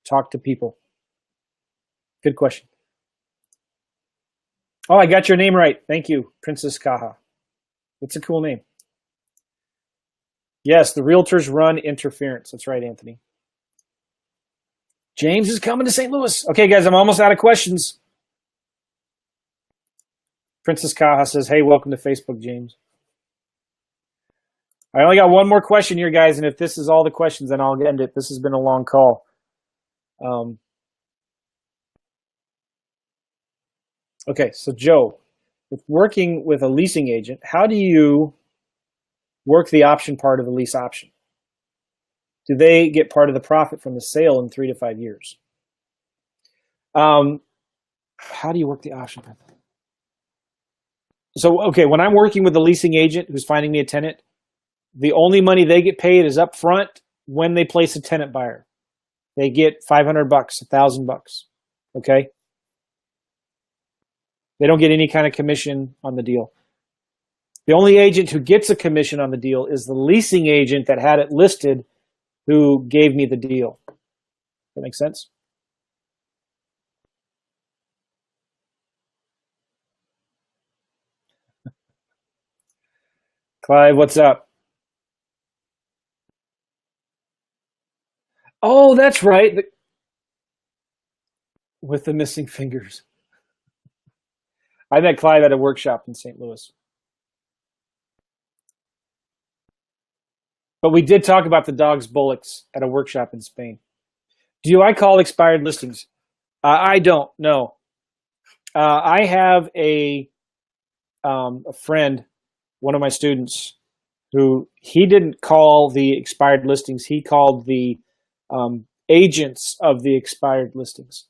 talk to people. Good question. Oh, I got your name right. Thank you, Princess Kaha. That's a cool name. Yes, the realtors run interference. That's right, Anthony. James is coming to St. Louis. Okay, guys, I'm almost out of questions. Princess Kaha says, hey, welcome to Facebook, James. I only got one more question here, guys, and if this is all the questions, then I'll end it. This has been a long call. Okay, so Joe, with working with a leasing agent, how do you work the option part of the lease option? Do they get part of the profit from the sale in 3 to 5 years? How do you work the option part? So, okay, when I'm working with a leasing agent who's finding me a tenant, the only money they get paid is up front when they place a tenant buyer. They get $500, $1,000, okay? They don't get any kind of commission on the deal. The only agent who gets a commission on the deal is the leasing agent that had it listed who gave me the deal. That make sense? Clive, what's up? Oh, that's right. With the missing fingers. I met Clive at a workshop in St. Louis. But we did talk about the dog's bullocks at a workshop in Spain. Do I call expired listings? I don't, no. I have a friend, one of my students, who he didn't call the expired listings. He called the agents of the expired listings,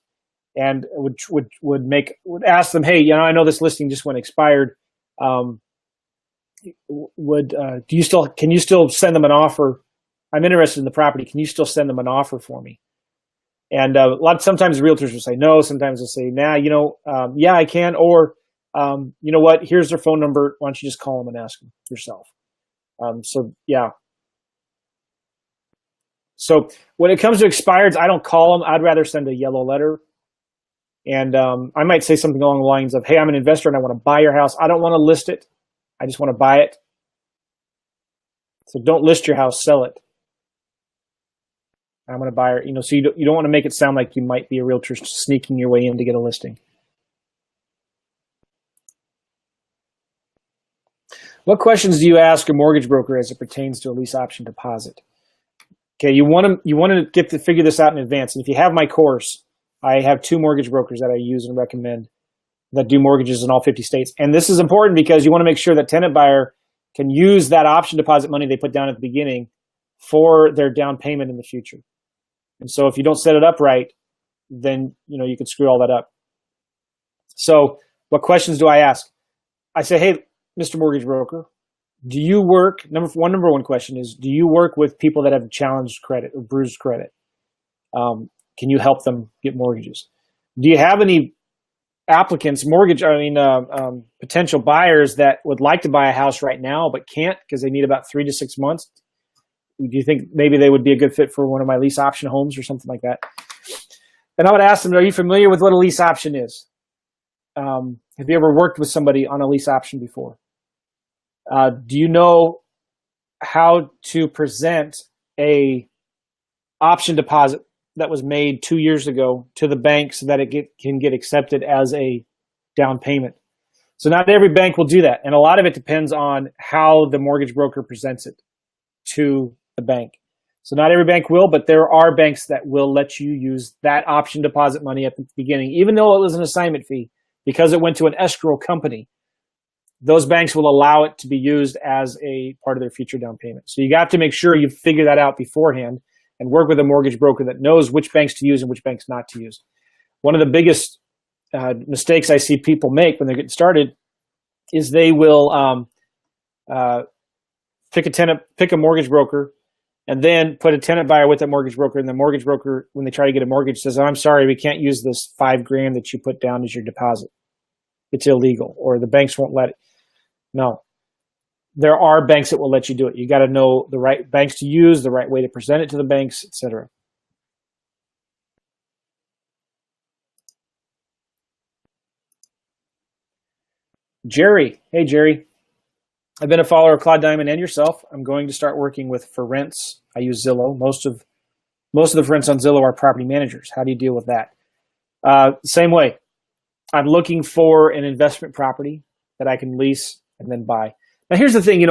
and would ask them, hey, I know this listing just went expired. Can you still send them an offer? I'm interested in the property. Can you still send them an offer for me? And sometimes realtors will say no. Sometimes they'll say, nah, yeah, I can. Or, you know what? Here's their phone number. Why don't you just call them and ask them yourself? So yeah. So when it comes to expireds, I don't call them. I'd rather send a yellow letter. And I might say something along the lines of, hey, I'm an investor and I want to buy your house. I don't want to list it. I just want to buy it. So don't list your house, sell it. I'm going to buy it. So you don't want to make it sound like you might be a realtor sneaking your way in to get a listing. What questions do you ask a mortgage broker as it pertains to a lease option deposit? Okay, you want to figure this out in advance. And if you have my course, I have 2 mortgage brokers that I use and recommend that do mortgages in all 50 states. And this is important because you want to make sure that tenant buyer can use that option deposit money they put down at the beginning for their down payment in the future. And so if you don't set it up right, then you could screw all that up. So what questions do I ask? I say, hey, Mr. Mortgage Broker, do you work, number one question is, do you work with people that have challenged credit or bruised credit? Can you help them get mortgages? Do you have any applicants, potential buyers that would like to buy a house right now but can't because they need about 3 to 6 months? Do you think maybe they would be a good fit for one of my lease option homes or something like that? And I would ask them, are you familiar with what a lease option is? Have you ever worked with somebody on a lease option before? Do you know how to present a option deposit that was made 2 years ago to the bank so that it can get accepted as a down payment? So not every bank will do that. And a lot of it depends on how the mortgage broker presents it to the bank. So not every bank will, but there are banks that will let you use that option deposit money at the beginning, even though it was an assignment fee, because it went to an escrow company. Those banks will allow it to be used as a part of their future down payment. So you got to make sure you figure that out beforehand and work with a mortgage broker that knows which banks to use and which banks not to use. One of the biggest mistakes I see people make when they're getting started is they will pick a mortgage broker, and then put a tenant buyer with that mortgage broker. And the mortgage broker, when they try to get a mortgage, says, "I'm sorry, we can't use this $5,000 that you put down as your deposit. It's illegal," or the banks won't let it. No, there are banks that will let you do it. You got to know the right banks to use, the right way to present it to the banks, etc. Jerry, hey Jerry. I've been a follower of Claude Diamond and yourself. I'm going to start working with For Rents. I use Zillow. Most of Most of the friends on Zillow are property managers. How do you deal with that? Same way. I'm looking for an investment property that I can lease and then buy. Now, here's the thing,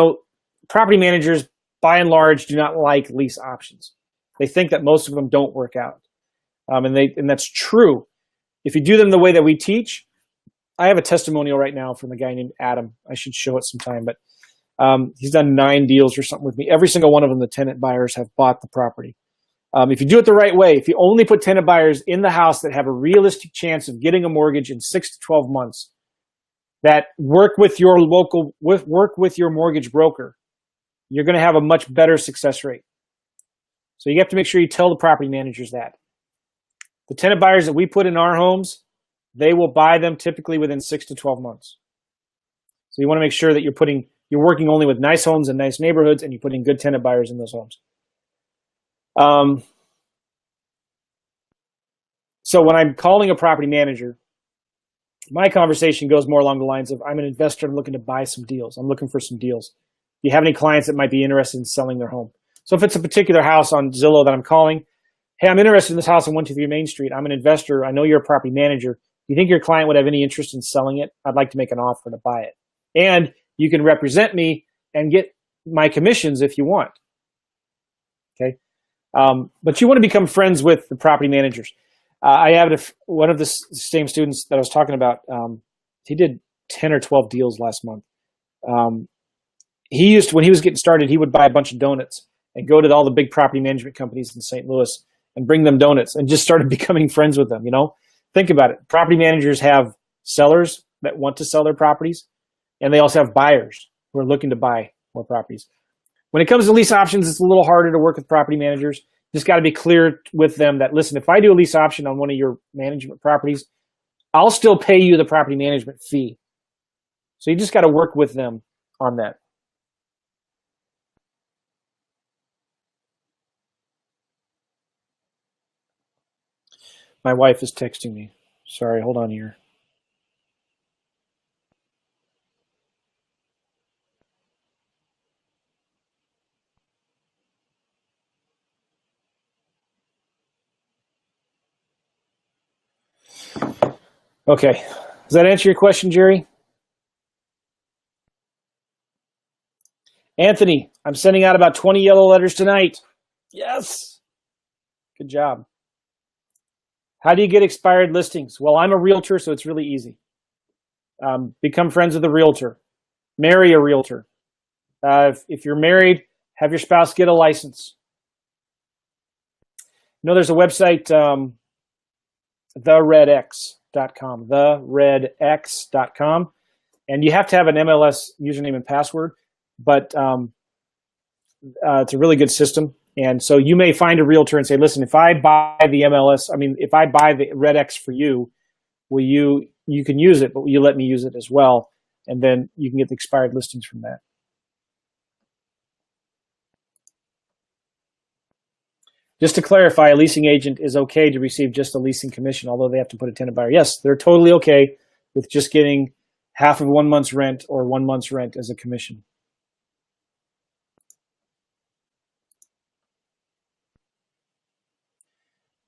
property managers, by and large, do not like lease options. They think that most of them don't work out. And that's true. If you do them the way that we teach, I have a testimonial right now from a guy named Adam. I should show it sometime, but he's done 9 deals or something with me. Every single one of them, the tenant buyers have bought the property. If you do it the right way, if you only put tenant buyers in the house that have a realistic chance of getting a mortgage in 6 to 12 months, that work with your mortgage broker, you're going to have a much better success rate. So you have to make sure you tell the property managers that. The tenant buyers that we put in our homes, they will buy them typically within 6 to 12 months. So you want to make sure that you're working only with nice homes and nice neighborhoods, and you're putting good tenant buyers in those homes. So when I'm calling a property manager, my conversation goes more along the lines of, I'm an investor, I'm looking to buy some deals. I'm looking for some deals. Do you have any clients that might be interested in selling their home? So if it's a particular house on Zillow that I'm calling, hey, I'm interested in this house on 123 Main Street. I'm an investor. I know you're a property manager. Do you think your client would have any interest in selling it? I'd like to make an offer to buy it. And you can represent me and get my commissions if you want. Okay. But you want to become friends with the property managers. I have one of the same students that I was talking about. He did 10 or 12 deals last month. When he was getting started, he would buy a bunch of donuts and go to all the big property management companies in St. Louis and bring them donuts and just started becoming friends with them. Think about it. Property managers have sellers that want to sell their properties, and they also have buyers who are looking to buy more properties. When it comes to lease options, it's a little harder to work with property managers. Just got to be clear with them that, listen, if I do a lease option on one of your management properties, I'll still pay you the property management fee. So you just got to work with them on that. My wife is texting me. Sorry, hold on here. Okay. Does that answer your question, Jerry? Anthony, I'm sending out about 20 yellow letters tonight. Yes. Good job. How do you get expired listings? Well, I'm a realtor, so it's really easy. Become friends with a realtor. Marry a realtor. If you're married, have your spouse get a license. There's a website, theredx.com, theredx.com, and you have to have an MLS username and password, but it's a really good system. And so you may find a realtor and say, listen, if I buy the Red X for you, you can use it, but will you let me use it as well? And then you can get the expired listings from that. Just to clarify, a leasing agent is okay to receive just a leasing commission, although they have to put a tenant buyer. Yes, they're totally okay with just getting half of 1 month's rent or 1 month's rent as a commission.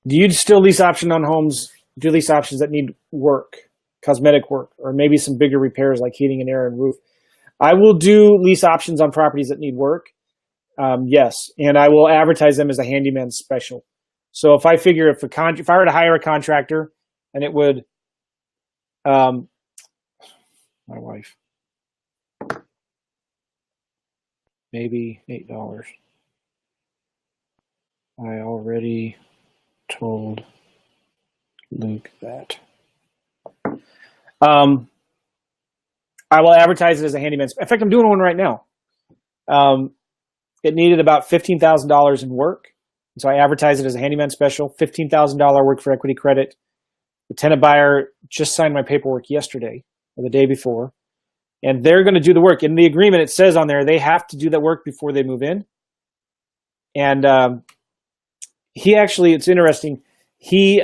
Do you still lease option on homes? Do lease options that need work, cosmetic work, or maybe some bigger repairs like heating and air and roof? I will do lease options on properties that need work. Yes, and I will advertise them as a handyman special. So if I figure if I were to hire a contractor, and it would, my wife, maybe $8. I already told Luke that. I will advertise it as a handyman. In fact, I'm doing one right now. It needed about $15,000 in work. And so I advertised it as a handyman special, $15,000 work for equity credit. The tenant buyer just signed my paperwork yesterday or the day before, and they're going to do the work. In the agreement, it says on there they have to do that work before they move in. And it's interesting. He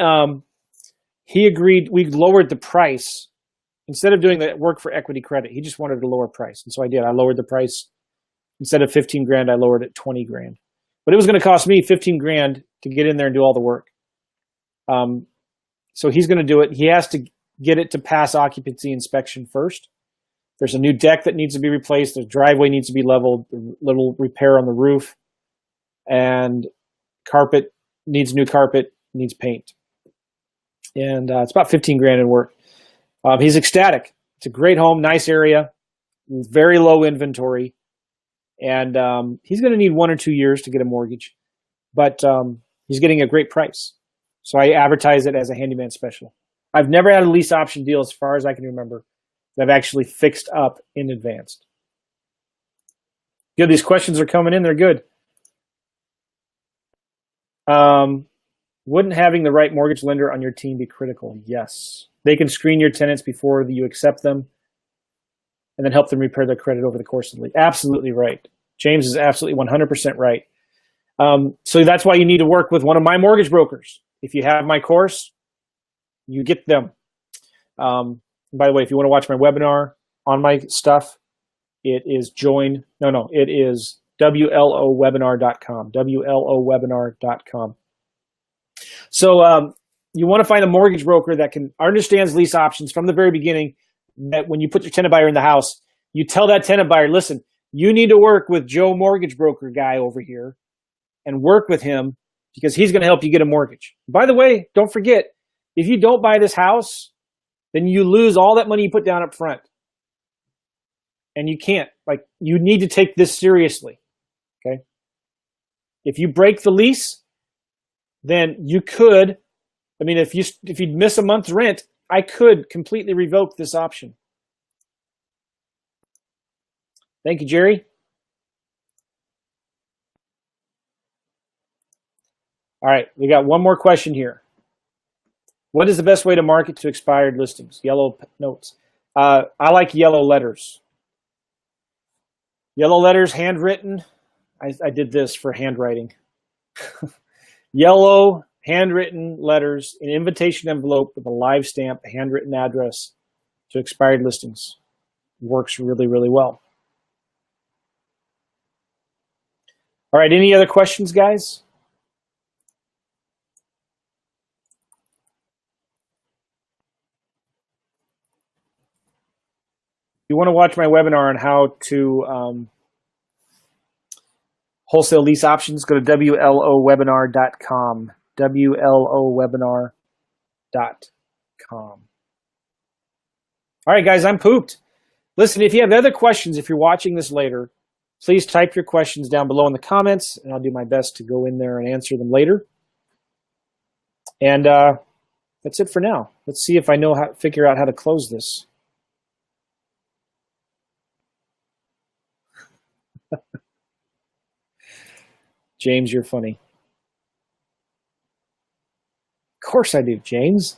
agreed. We lowered the price. Instead of doing the work for equity credit, he just wanted a lower price. And so I did. I lowered the price. Instead of $15,000, I lowered it $20,000. But it was going to cost me 15 grand to get in there and do all the work. So he's going to do it. He has to get it to pass occupancy inspection first. There's a new deck that needs to be replaced. The driveway needs to be leveled, a little repair on the roof, and carpet needs new carpet, needs paint. And it's about 15 grand in work. He's ecstatic. It's a great home, nice area, very low inventory. And he's going to need 1 or 2 years to get a mortgage, but he's getting a great price. So I advertise it as a handyman special. I've never had a lease option deal, as far as I can remember, that I've actually fixed up in advance. Good. These questions are coming in. They're good. Wouldn't having the right mortgage lender on your team be critical? Yes. They can screen your tenants before you accept them and then help them repair their credit over the course of the lease. Absolutely right. James is absolutely 100% right. So that's why you need to work with one of my mortgage brokers. If you have my course, you get them. By the way, if you want to watch my webinar on my stuff, it is it is WLOwebinar.com, WLOwebinar.com. So you want to find a mortgage broker that understands lease options from the very beginning, that when you put your tenant buyer in the house, you tell that tenant buyer, listen, you need to work with Joe mortgage broker guy over here and work with him because he's going to help you get a mortgage. By the way, don't forget, if you don't buy this house, then you lose all that money you put down up front. And you can't. You need to take this seriously. Okay? If you break the lease, then you could, if you miss a month's rent, I could completely revoke this option. Thank you, Jerry. All right, we got one more question here. What is the best way to market to expired listings? Yellow notes. I like yellow letters. Yellow letters, handwritten. I did this for handwriting. Yellow handwritten letters, an invitation envelope with a live stamp, a handwritten address to expired listings. Works really, really well. All right, any other questions, guys? If you want to watch my webinar on how to wholesale lease options, go to WLOwebinar.com. WLOwebinar.com. All right, guys, I'm pooped. Listen, if you have other questions, if you're watching this later, please type your questions down below in the comments, and I'll do my best to go in there and answer them later. And that's it for now. Let's see if I know how to figure out how to close this. James, you're funny. Of course I do, James.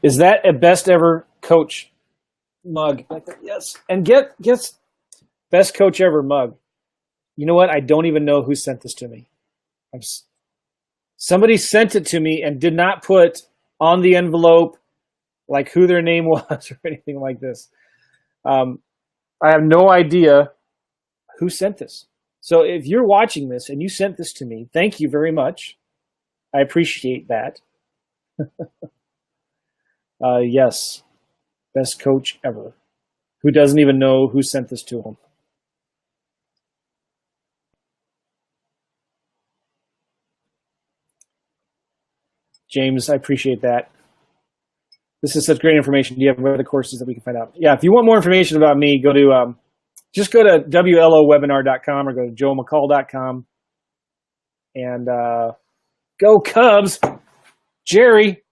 Is that a best ever coach mug? Yes. And get best coach ever mug. You know what? I don't even know who sent this to me. Somebody sent it to me and did not put on the envelope who their name was or anything like this. I have no idea who sent this. So if you're watching this and you sent this to me, thank you very much. I appreciate that. Yes, best coach ever. Who doesn't even know who sent this to him? James, I appreciate that. This is such great information. Do you have other courses that we can find out? Yeah, if you want more information about me, go to just go to WLOwebinar.com or go to joemccall.com and go Cubs. Jerry,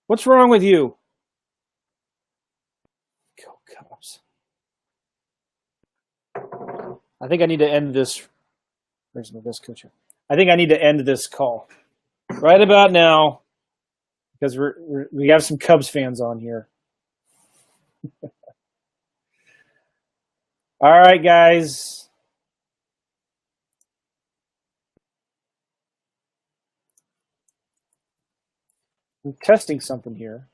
what's wrong with you? Go Cubs. I think I need to end this. Where's my best coach? I think I need to end this call right about now because we have some Cubs fans on here. All right, guys. I'm testing something here.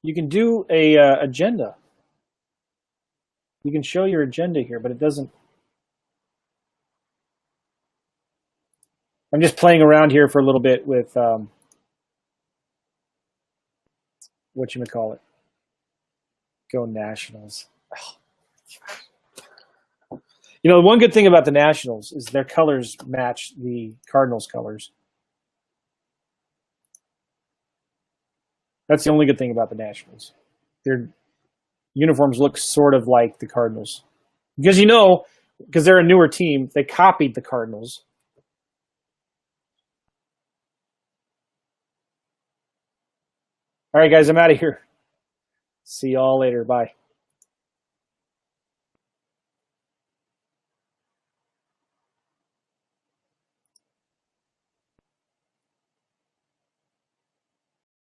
You can do a agenda. You can show your agenda here, but it doesn't. I'm just playing around here for a little bit with whatchamacallit. Go Nationals. You know, one good thing about the Nationals is their colors match the Cardinals colors. That's the only good thing about the Nationals. Their uniforms look sort of like the Cardinals. Because because they're a newer team, they copied the Cardinals. All right, guys, I'm out of here. See y'all later. Bye.